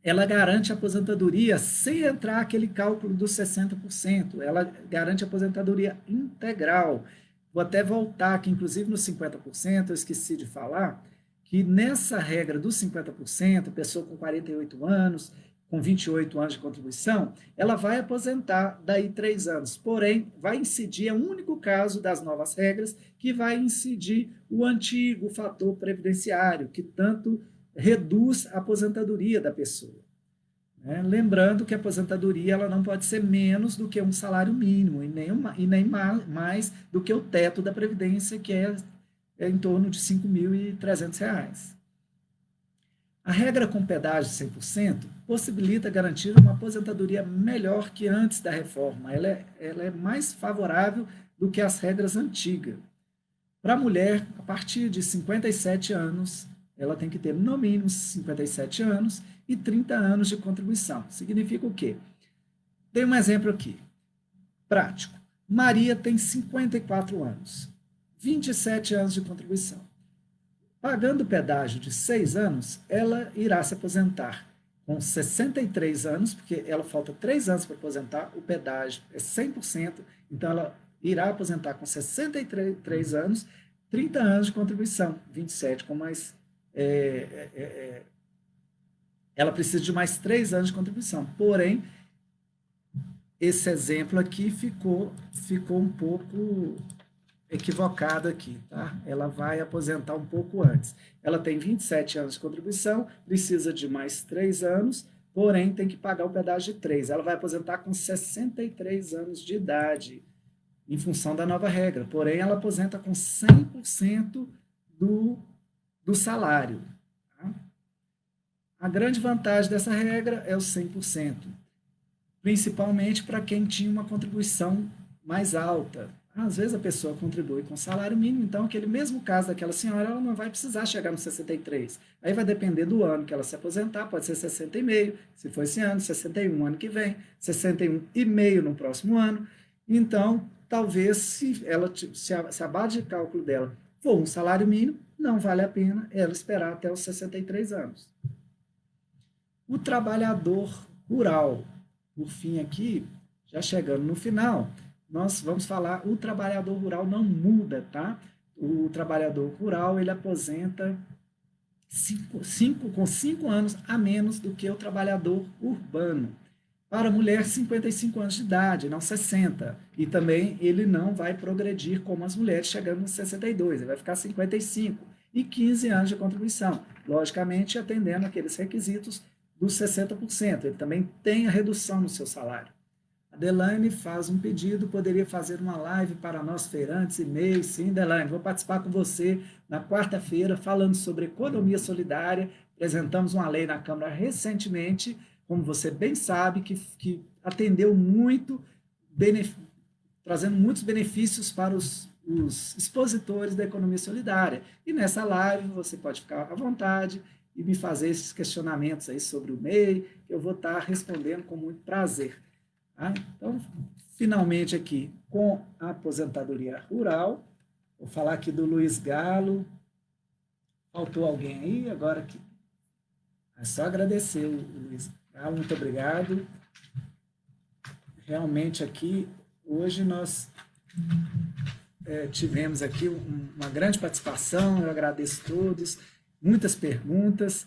ela garante a aposentadoria sem entrar aquele cálculo dos 60%. Ela garante a aposentadoria integral. Vou até voltar aqui, inclusive no 50%, eu esqueci de falar, que nessa regra dos 50%, pessoa com 48 anos, com 28 anos de contribuição, ela vai aposentar daí 3 anos. Porém, vai incidir, é o único caso das novas regras que vai incidir o antigo fator previdenciário, que tanto reduz a aposentadoria da pessoa. Lembrando que a aposentadoria ela não pode ser menos do que um salário mínimo e nem mais do que o teto da Previdência, que é em torno de R$ 5.300. A regra com pedágio 100% possibilita garantir uma aposentadoria melhor que antes da reforma. Ela é mais favorável do que as regras antigas. Para a mulher, a partir de 57 anos, ela tem que ter no mínimo 57 anos e 30 anos de contribuição. Significa o quê? Tem um exemplo aqui, prático. Maria tem 54 anos, 27 anos de contribuição. Pagando pedágio de 6 anos, ela irá se aposentar com 63 anos, porque ela falta 3 anos para aposentar, o pedágio é 100%, então ela irá aposentar com 63 anos, 30 anos de contribuição, 27 com mais... ela precisa de mais 3 anos de contribuição. Porém, esse exemplo aqui ficou um pouco equivocado aqui, tá? Ela vai aposentar um pouco antes. Ela tem 27 anos de contribuição, precisa de mais 3 anos, porém tem que pagar o pedágio de 3. Ela vai aposentar com 63 anos de idade, em função da nova regra. Porém, ela aposenta com 100% do salário. Tá? A grande vantagem dessa regra é o 100%, principalmente para quem tinha uma contribuição mais alta. Às vezes a pessoa contribui com salário mínimo, então aquele mesmo caso daquela senhora, ela não vai precisar chegar no 63. Aí vai depender do ano que ela se aposentar, pode ser 60,5, se for esse ano, 61 ano que vem, 61,5 no próximo ano. Então, talvez se a base de cálculo dela for um salário mínimo, não vale a pena ela esperar até os 63 anos. O trabalhador rural, por fim aqui, já chegando no final, nós vamos falar, o trabalhador rural não muda, tá? O trabalhador rural, ele aposenta com 5 anos a menos do que o trabalhador urbano. Para a mulher, 55 anos de idade, não 60. E também ele não vai progredir como as mulheres, chegando nos 62, ele vai ficar 55 e 15 anos de contribuição, logicamente atendendo aqueles requisitos dos 60%. Ele também tem a redução no seu salário. A Delaine faz um pedido, poderia fazer uma live para nós feirantes e MEIs. Sim, Delaine, vou participar com você na quarta-feira falando sobre economia solidária. Apresentamos uma lei na Câmara recentemente, como você bem sabe, que atendeu muito, trazendo muitos benefícios para os expositores da economia solidária. E nessa live você pode ficar à vontade e me fazer esses questionamentos aí sobre o MEI, que eu vou estar respondendo com muito prazer. Então, finalmente aqui, com a aposentadoria rural, vou falar aqui do Luiz Galo. Faltou alguém aí? Agora aqui. É só agradecer o Luiz Galo, muito obrigado. Realmente aqui, hoje nós tivemos aqui uma grande participação, eu agradeço a todos, muitas perguntas,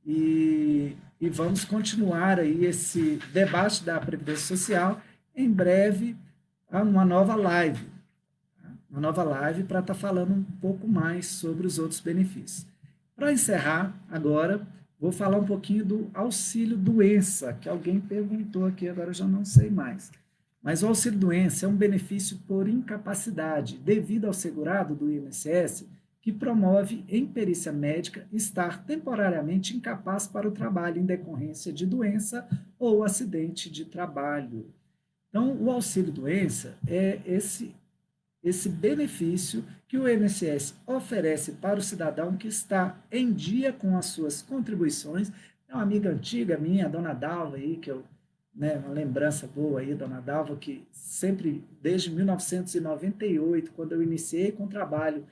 e vamos continuar aí esse debate da Previdência Social em breve, uma nova live. Uma nova live para estar falando um pouco mais sobre os outros benefícios. Para encerrar agora, vou falar um pouquinho do auxílio-doença, que alguém perguntou aqui, agora eu já não sei mais. Mas o auxílio-doença é um benefício por incapacidade, devido ao segurado do INSS, que promove, em perícia médica, estar temporariamente incapaz para o trabalho em decorrência de doença ou acidente de trabalho. Então, o auxílio-doença é esse benefício que o INSS oferece para o cidadão que está em dia com as suas contribuições. É uma amiga antiga minha, a dona Dalva, aí, que eu, né, uma lembrança boa aí, dona Dalva, que sempre, desde 1998, quando eu iniciei com o trabalho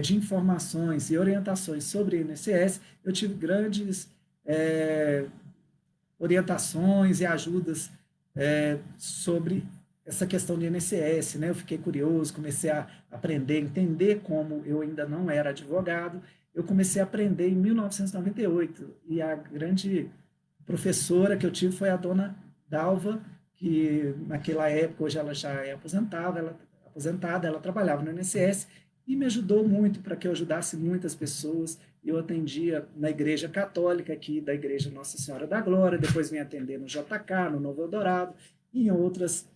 de informações e orientações sobre o INSS, eu tive grandes orientações e ajudas sobre essa questão de INSS, né? Eu fiquei curioso, comecei a aprender, entender como eu ainda não era advogado. Eu comecei a aprender em 1998 e a grande professora que eu tive foi a dona Dalva, que naquela época, hoje ela já é aposentada, ela trabalhava no INSS e me ajudou muito para que eu ajudasse muitas pessoas. Eu atendia na igreja católica aqui, da igreja Nossa Senhora da Glória, depois vim atender no JK, no Novo Eldorado, e em outras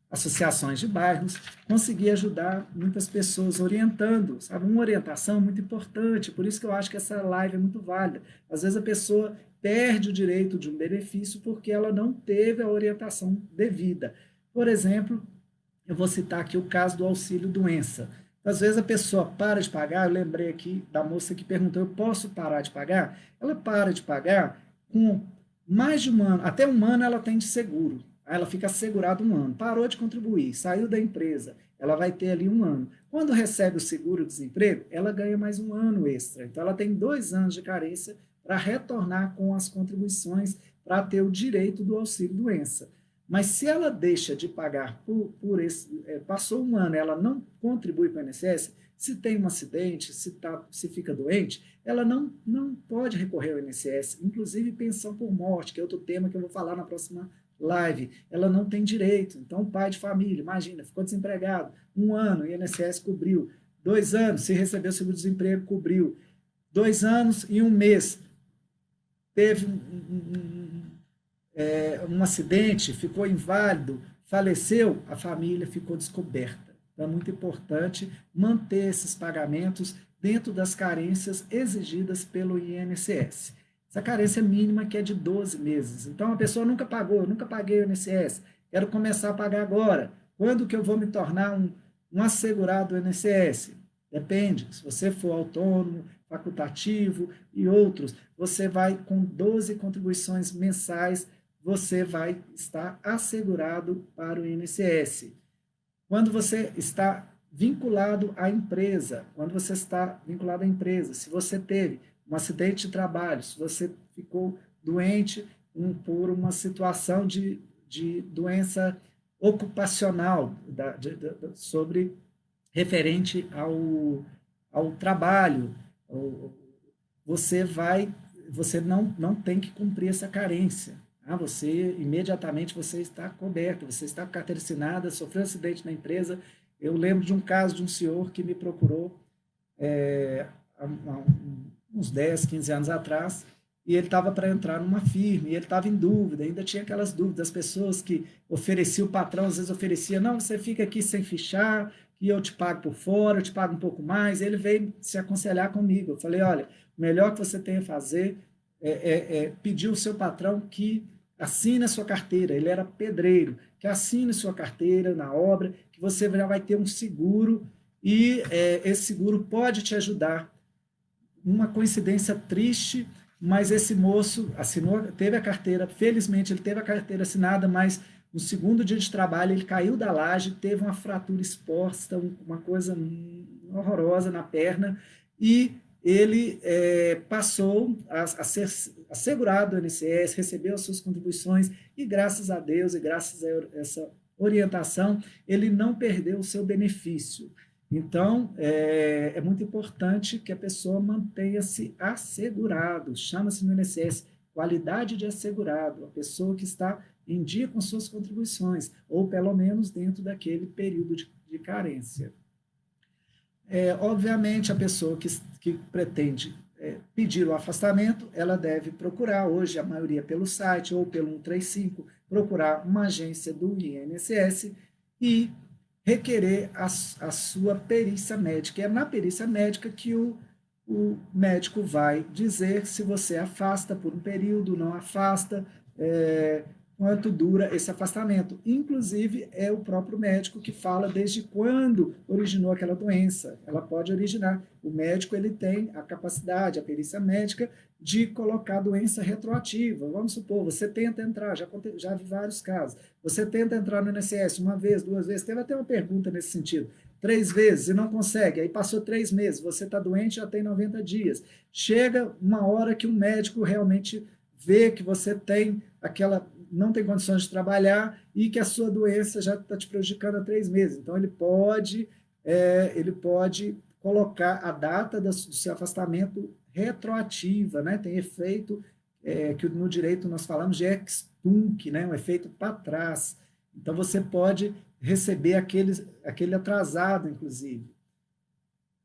associações de bairros, consegui ajudar muitas pessoas orientando, sabe? Uma orientação muito importante, por isso que eu acho que essa live é muito válida. Às vezes a pessoa perde o direito de um benefício porque ela não teve a orientação devida. Por exemplo, eu vou citar aqui o caso do auxílio-doença. Às vezes a pessoa para de pagar, eu lembrei aqui da moça que perguntou, eu posso parar de pagar? Ela para de pagar com mais de um ano, até um ano ela tem de seguro. Aí ela fica assegurada um ano. Parou de contribuir, saiu da empresa, ela vai ter ali um ano. Quando recebe o seguro-desemprego, ela ganha mais um ano extra. Então ela tem 2 anos de carência para retornar com as contribuições para ter o direito do auxílio-doença. Mas se ela deixa de pagar passou um ano, ela não contribui para o INSS, se tem um acidente, se fica doente, ela não pode recorrer ao INSS, inclusive pensão por morte, que é outro tema que eu vou falar na próxima live. Ela não tem direito. Então, pai de família, imagina, ficou desempregado, um ano, o INSS cobriu, 2 anos, se recebeu seguro-desemprego, cobriu, 2 anos e um mês, teve um acidente, ficou inválido, faleceu, a família ficou descoberta. Então, é muito importante manter esses pagamentos dentro das carências exigidas pelo INSS. Essa carência mínima que é de 12 meses. Então, a pessoa nunca pagou, eu nunca paguei o INSS, quero começar a pagar agora. Quando que eu vou me tornar um assegurado do INSS? Depende. Se você for autônomo, facultativo e outros, você vai com 12 contribuições mensais, você vai estar assegurado para o INSS. Quando você está vinculado à empresa, se você teve um acidente de trabalho, se você ficou doente por uma situação de doença ocupacional, sobre referente ao trabalho, você não tem que cumprir essa carência. Você imediatamente você está coberto, você está com carteira assinada, sofreu um acidente na empresa. Eu lembro de um caso de um senhor que me procurou há uns 10, 15 anos atrás, e ele estava para entrar numa firma, e ele estava em dúvida, ainda tinha aquelas dúvidas, as pessoas que ofereciam, o patrão às vezes oferecia, não, você fica aqui sem fichar, e eu te pago por fora, eu te pago um pouco mais. Ele veio se aconselhar comigo. Eu falei, olha, o melhor que você tem a fazer é pedir ao seu patrão que assine a sua carteira. Ele era pedreiro, que assine sua carteira na obra, que você já vai ter um seguro, e esse seguro pode te ajudar. Uma coincidência triste, mas esse moço assinou, teve a carteira, felizmente ele teve a carteira assinada, mas no segundo dia de trabalho ele caiu da laje, teve uma fratura exposta, uma coisa horrorosa na perna, e ele passou a ser assegurado do INSS, recebeu as suas contribuições, e graças a Deus e graças a essa orientação, ele não perdeu o seu benefício. Então, é muito importante que a pessoa mantenha-se assegurado. Chama-se no INSS qualidade de assegurado, a pessoa que está em dia com suas contribuições, ou pelo menos dentro daquele período de carência. Obviamente, a pessoa que pretende pedir o afastamento, ela deve procurar, hoje a maioria pelo site ou pelo 135, procurar uma agência do INSS e requerer a sua perícia médica. É na perícia médica que o médico vai dizer se você afasta por um período, não afasta, quanto dura esse afastamento. Inclusive, é o próprio médico que fala desde quando originou aquela doença. Ela pode originar. O médico ele tem a capacidade, a perícia médica, de colocar a doença retroativa. Vamos supor, você tenta entrar, já vi vários casos, você tenta entrar no INSS uma vez, 2 vezes, teve até uma pergunta nesse sentido, 3 vezes e não consegue, aí passou 3 meses, você está doente, já tem 90 dias. Chega uma hora que o médico realmente vê que você tem não tem condições de trabalhar e que a sua doença já está te prejudicando há 3 meses. Então, ele pode colocar a data do seu afastamento retroativa, né? Tem efeito que no direito nós falamos de ex-tunc, né? Um efeito para trás. Então, você pode receber aquele atrasado, inclusive.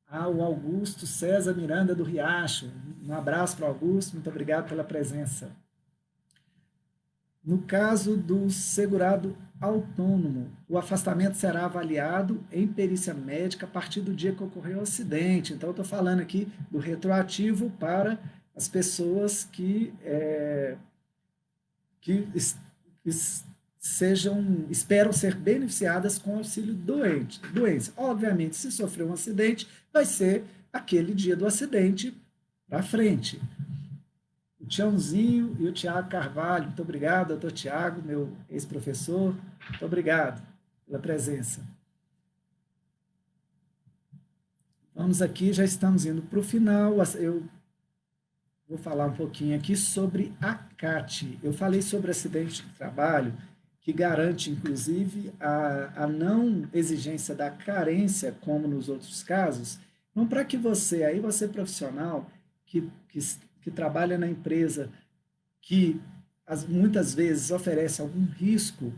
O Augusto César Miranda do Riacho. Um abraço para o Augusto, muito obrigado pela presença. No caso do segurado autônomo, o afastamento será avaliado em perícia médica a partir do dia que ocorreu o acidente. Então, eu estou falando aqui do retroativo para as pessoas que esperam ser beneficiadas com auxílio doença. Obviamente, se sofreu um acidente, vai ser aquele dia do acidente para frente. O Tiãozinho e o Tiago Carvalho, muito obrigado, doutor Tiago, meu ex-professor, muito obrigado pela presença. Vamos aqui, já estamos indo para o final, eu vou falar um pouquinho aqui sobre a CAT. Eu falei sobre acidente de trabalho, que garante, inclusive, a não exigência da carência, como nos outros casos. Então, para que você profissional, que trabalha na empresa, que muitas vezes oferece algum risco,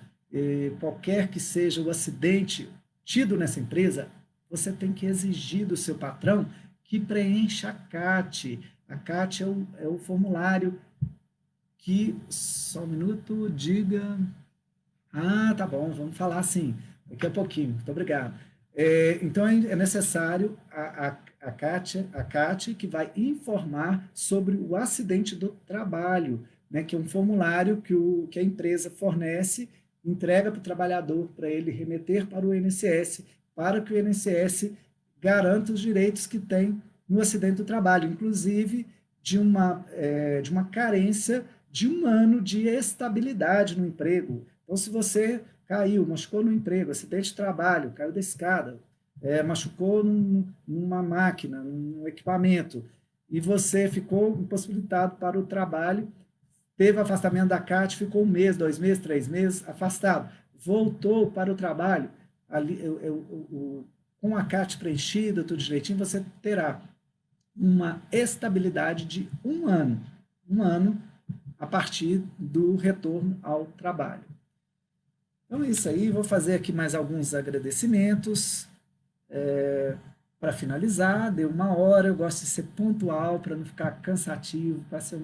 qualquer que seja o acidente tido nessa empresa, você tem que exigir do seu patrão que preencha a CAT. A CAT é o formulário que, só um minuto, diga... tá bom, vamos falar assim, daqui a pouquinho, muito obrigado. Então, é necessário a CAT, que vai informar sobre o acidente do trabalho, né, que é um formulário que a empresa fornece, entrega para o trabalhador, para ele remeter para o INSS, para que o INSS garanta os direitos que tem no acidente do trabalho, inclusive de uma carência de 1 ano de estabilidade no emprego. Então, se você caiu, machucou no emprego, acidente de trabalho, caiu da escada, machucou numa máquina, num equipamento, e você ficou impossibilitado para o trabalho, teve afastamento da CAT, ficou 1 mês, 2 meses, 3 meses afastado, voltou para o trabalho, com a CAT preenchida, tudo direitinho, você terá uma estabilidade de 1 ano, 1 ano a partir do retorno ao trabalho. Então é isso aí, vou fazer aqui mais alguns agradecimentos para finalizar, deu 1 hora, eu gosto de ser pontual para não ficar cansativo, para ser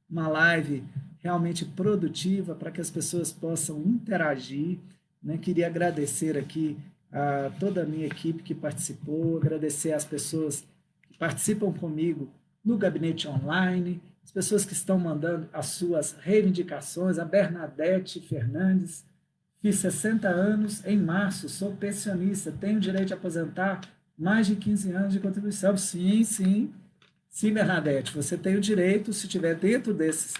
uma live realmente produtiva, para que as pessoas possam interagir, né? Queria agradecer aqui a toda a minha equipe que participou, agradecer às pessoas que participam comigo no gabinete online, as pessoas que estão mandando as suas reivindicações, a Bernadette Fernandes, fiz 60 anos em março, sou pensionista, tenho direito de aposentar, mais de 15 anos de contribuição. Sim, sim, sim, Bernadette, você tem o direito, se estiver dentro desses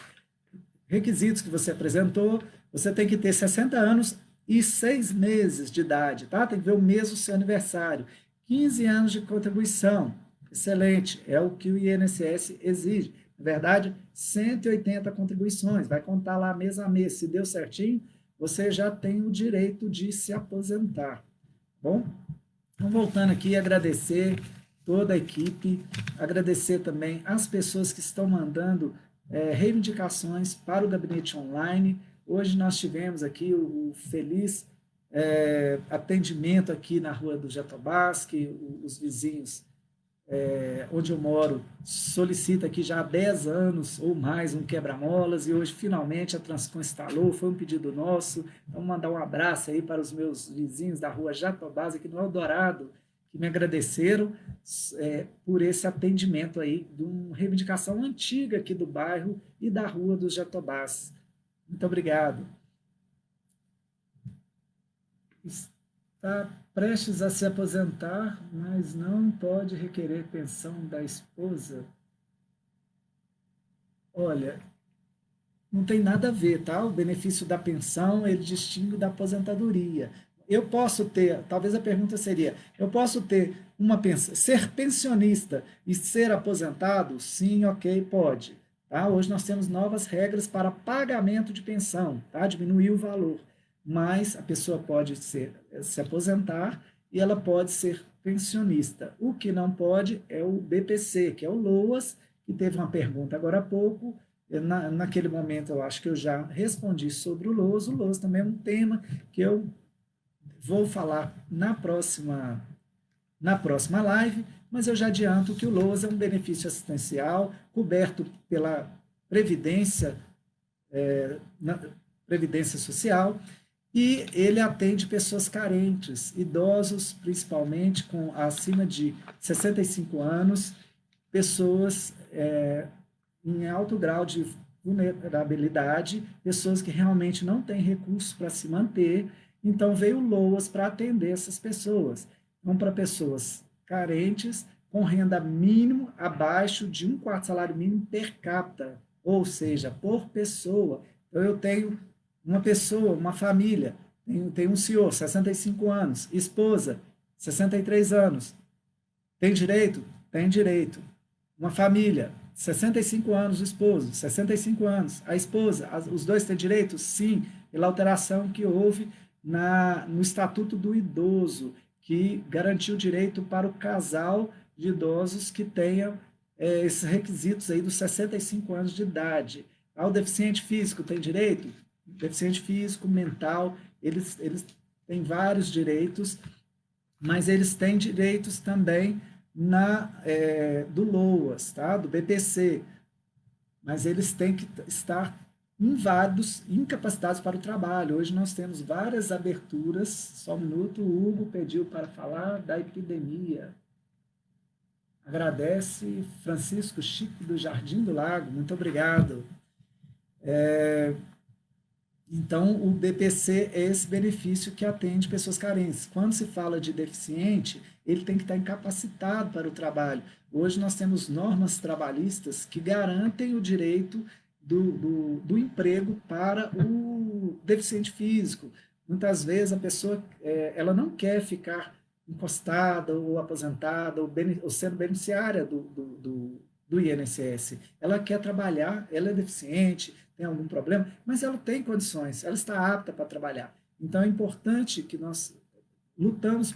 requisitos que você apresentou, você tem que ter 60 anos e 6 meses de idade, tá? Tem que ver o mês do seu aniversário. 15 anos de contribuição, excelente, é o que o INSS exige. Na verdade, 180 contribuições, vai contar lá mês a mês, se deu certinho, você já tem o direito de se aposentar. Bom, então voltando aqui, agradecer toda a equipe, agradecer também as pessoas que estão mandando reivindicações para o gabinete online. Hoje nós tivemos aqui o feliz atendimento aqui na Rua do Jatobás, que os vizinhos onde eu moro, solicita aqui já há 10 anos ou mais um quebra-molas e hoje finalmente a Transcom instalou, foi um pedido nosso. Então, mandar um abraço aí para os meus vizinhos da rua Jatobás, aqui no Eldorado, que me agradeceram por esse atendimento aí, de uma reivindicação antiga aqui do bairro e da rua dos Jatobás. Muito obrigado. Está prestes a se aposentar, mas não pode requerer pensão da esposa. Olha, não tem nada a ver, tá? O benefício da pensão, ele distingue da aposentadoria. Eu posso ter, talvez a pergunta seria, eu posso ter uma pensão, ser pensionista e ser aposentado? Sim, ok, pode. Tá? Hoje nós temos novas regras para pagamento de pensão, tá? Diminuir o valor. Mas a pessoa pode se aposentar e ela pode ser pensionista. O que não pode é o BPC, que é o LOAS, que teve uma pergunta agora há pouco. Naquele momento, eu acho que eu já respondi sobre o LOAS. O LOAS também é um tema que eu vou falar na próxima live, mas eu já adianto que o LOAS é um benefício assistencial coberto pela Previdência, Previdência Social, e ele atende pessoas carentes, idosos, principalmente, com acima de 65 anos, pessoas em alto grau de vulnerabilidade, pessoas que realmente não têm recursos para se manter. Então, veio o LOAS para atender essas pessoas. Então, para pessoas carentes, com renda mínimo abaixo de 1/4 salário mínimo per capita, ou seja, por pessoa. Então, eu tenho uma pessoa, uma família, tem um senhor, 65 anos, esposa, 63 anos. Tem direito? Tem direito. Uma família, 65 anos o esposo, 65 anos a esposa, os dois têm direito? Sim, pela alteração que houve no Estatuto do Idoso, que garantiu direito para o casal de idosos que tenham esses requisitos aí dos 65 anos de idade. O deficiente físico tem direito? Deficiente físico, mental, eles têm vários direitos, mas eles têm direitos também do LOAS, tá? Do BPC, mas eles têm que estar inválidos, incapacitados para o trabalho. Hoje nós temos várias aberturas. Só um minuto, o Hugo pediu para falar da epidemia. Agradece Francisco Chico do Jardim do Lago, muito obrigado. Então, o BPC é esse benefício que atende pessoas carentes. Quando se fala de deficiente, ele tem que estar incapacitado para o trabalho. Hoje nós temos normas trabalhistas que garantem o direito do emprego para o deficiente físico. Muitas vezes a pessoa ela não quer ficar encostada ou aposentada ou sendo beneficiária do INSS. Ela quer trabalhar, ela é deficiente, tem algum problema, mas ela tem condições, ela está apta para trabalhar. Então é importante que nós lutamos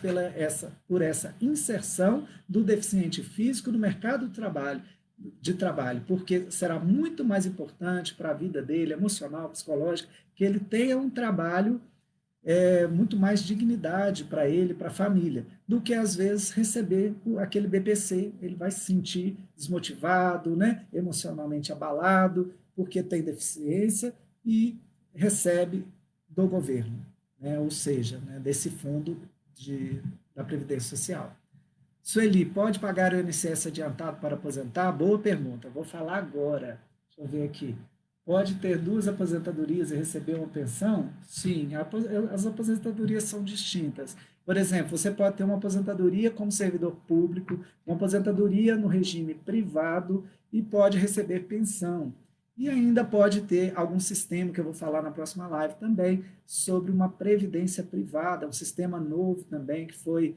por essa inserção do deficiente físico no mercado de trabalho, porque será muito mais importante para a vida dele, emocional, psicológica, que ele tenha um trabalho muito mais dignidade para ele, para a família, do que às vezes receber aquele BPC. Ele vai se sentir desmotivado, né? Emocionalmente abalado, porque tem deficiência e recebe do governo, né? Ou seja, né, desse fundo da Previdência Social. Sueli, pode pagar o INSS adiantado para aposentar? Boa pergunta, vou falar agora. Deixa eu ver aqui. Pode ter 2 aposentadorias e receber uma pensão? Sim, as aposentadorias são distintas. Por exemplo, você pode ter uma aposentadoria como servidor público, uma aposentadoria no regime privado e pode receber pensão. E ainda pode ter algum sistema, que eu vou falar na próxima live também, sobre uma previdência privada, um sistema novo também que foi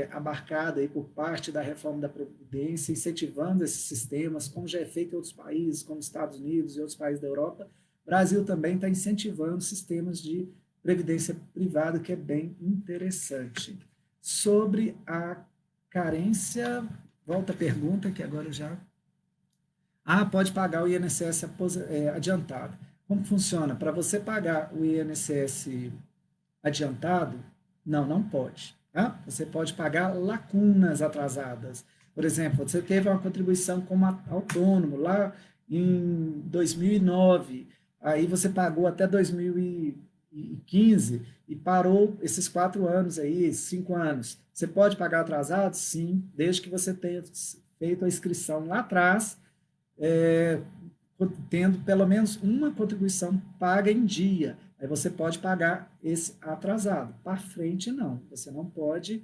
abarcada aí por parte da reforma da Previdência, incentivando esses sistemas, como já é feito em outros países, como Estados Unidos e outros países da Europa. O Brasil também está incentivando sistemas de previdência privada, que é bem interessante. Sobre a carência, volta a pergunta, que agora já... pode pagar o INSS adiantado. Como funciona? Para você pagar o INSS adiantado, não pode. Tá? Você pode pagar lacunas atrasadas. Por exemplo, você teve uma contribuição como autônomo lá em 2009, aí você pagou até 2015 e parou esses 4 anos aí, 5 anos. Você pode pagar atrasado? Sim, desde que você tenha feito a inscrição lá atrás, é, tendo pelo menos uma contribuição paga em dia. Aí você pode pagar esse atrasado. Para frente, não. Você não pode.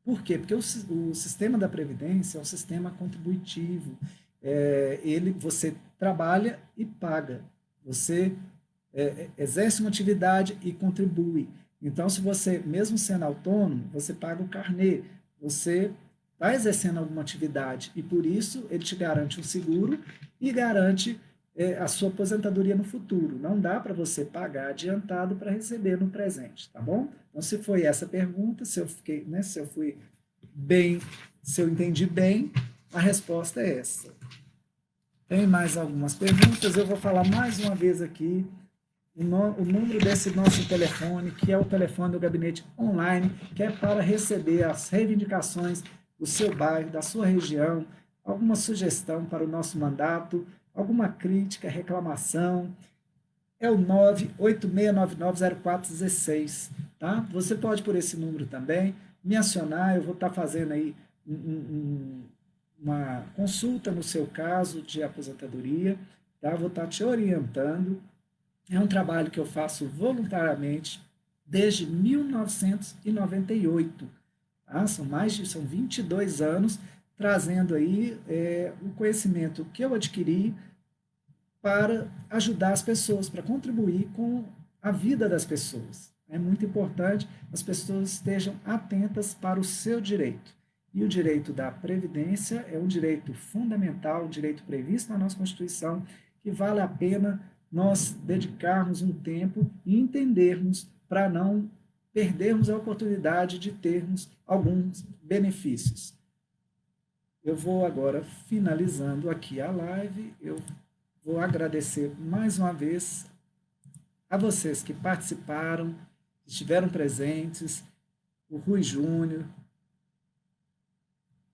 Por quê? Porque o sistema da Previdência é um sistema contributivo. Você trabalha e paga. Você exerce uma atividade e contribui. Então, se você, mesmo sendo autônomo, você paga o carnê, você está exercendo alguma atividade e, por isso, ele te garante um seguro e garante a sua aposentadoria no futuro. Não dá para você pagar adiantado para receber no presente, tá bom? Então, se foi essa pergunta, se eu fiquei, né, se eu fui bem, se eu entendi bem, a resposta é essa. Tem mais algumas perguntas, eu vou falar mais uma vez aqui o número desse nosso telefone, que é o telefone do gabinete online, que é para receber as reivindicações do seu bairro, da sua região, alguma sugestão para o nosso mandato, alguma crítica, reclamação, é o 986990416, tá? Você pode, por esse número também, me acionar, eu vou estar fazendo aí uma consulta no seu caso de aposentadoria, tá? Vou estar te orientando. É um trabalho que eu faço voluntariamente desde 1998, tá? São 22 anos trazendo aí o conhecimento que eu adquiri para ajudar as pessoas, para contribuir com a vida das pessoas. É muito importante as pessoas estejam atentas para o seu direito. E o direito da previdência é um direito fundamental, um direito previsto na nossa Constituição, que vale a pena nós dedicarmos um tempo e entendermos para não perdermos a oportunidade de termos alguns benefícios. Eu vou agora finalizando aqui a live, eu vou agradecer mais uma vez a vocês que participaram, que estiveram presentes, o Rui Júnior,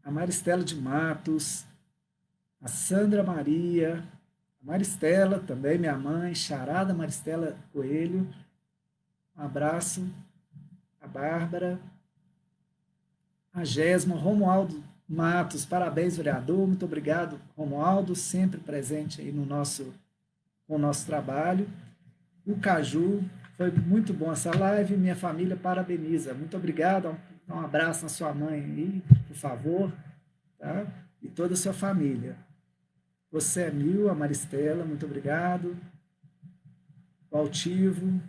a Maristela de Matos, a Sandra Maria, a Maristela também, minha mãe, Charada Maristela Coelho, um abraço, a Bárbara, a Gésima, Romualdo Matos, parabéns, vereador, muito obrigado, Romualdo, sempre presente aí no nosso trabalho. O Caju, foi muito bom essa live, minha família parabeniza, muito obrigado, dá um abraço na sua mãe aí, por favor, tá? E toda a sua família. Você é mil, a Maristela, muito obrigado. O Altivo,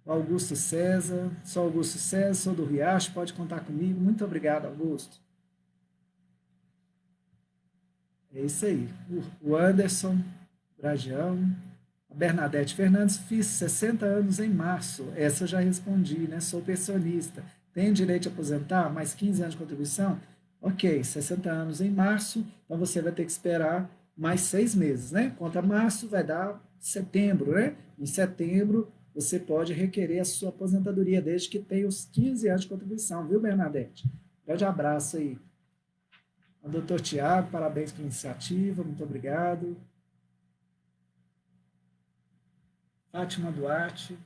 o Augusto César, sou Augusto César, sou do Riacho, pode contar comigo, muito obrigado, Augusto. É isso aí. O Anderson Bragião, a Bernadette Fernandes, fiz 60 anos em março. Essa eu já respondi, né? Sou pensionista. Tenho direito de aposentar? Mais 15 anos de contribuição? Ok, 60 anos em março, então você vai ter que esperar mais 6 meses, né? Contra março vai dar setembro, né? Em setembro você pode requerer a sua aposentadoria, desde que tenha os 15 anos de contribuição, viu, Bernadette? Grande abraço aí. O doutor Tiago, parabéns pela iniciativa, muito obrigado. Fátima Duarte,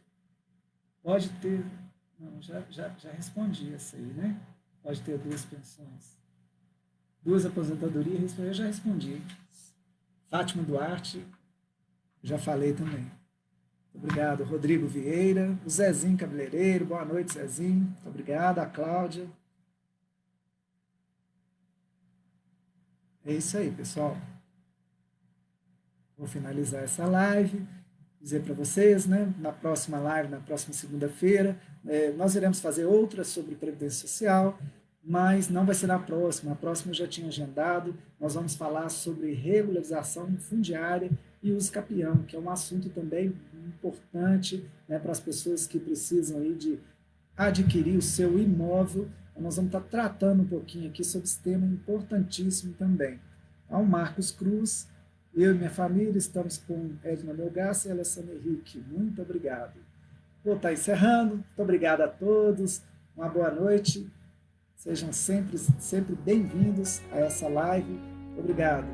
pode ter... Não, já respondi essa aí, né? Pode ter 2 pensões. 2 aposentadorias, eu já respondi. Fátima Duarte, já falei também. Muito obrigado. Rodrigo Vieira, o Zezinho Cabeleireiro, boa noite, Zezinho. Muito obrigado. A Cláudia. É isso aí, pessoal. Vou finalizar essa live, dizer para vocês, né, na próxima live, na próxima segunda-feira, nós iremos fazer outra sobre Previdência Social, mas não vai ser na próxima. A próxima eu já tinha agendado. Nós vamos falar sobre regularização fundiária e uso capião, que é um assunto também importante, né, para as pessoas que precisam aí de adquirir o seu imóvel. Então, nós vamos estar tratando um pouquinho aqui sobre esse tema importantíssimo também. Então, Marcos Cruz, eu e minha família estamos com Edna Melgaça e Alessandra Henrique. Muito obrigado. Vou estar encerrando. Muito obrigado a todos. Uma boa noite Sejam sempre bem-vindos a essa live. Obrigado.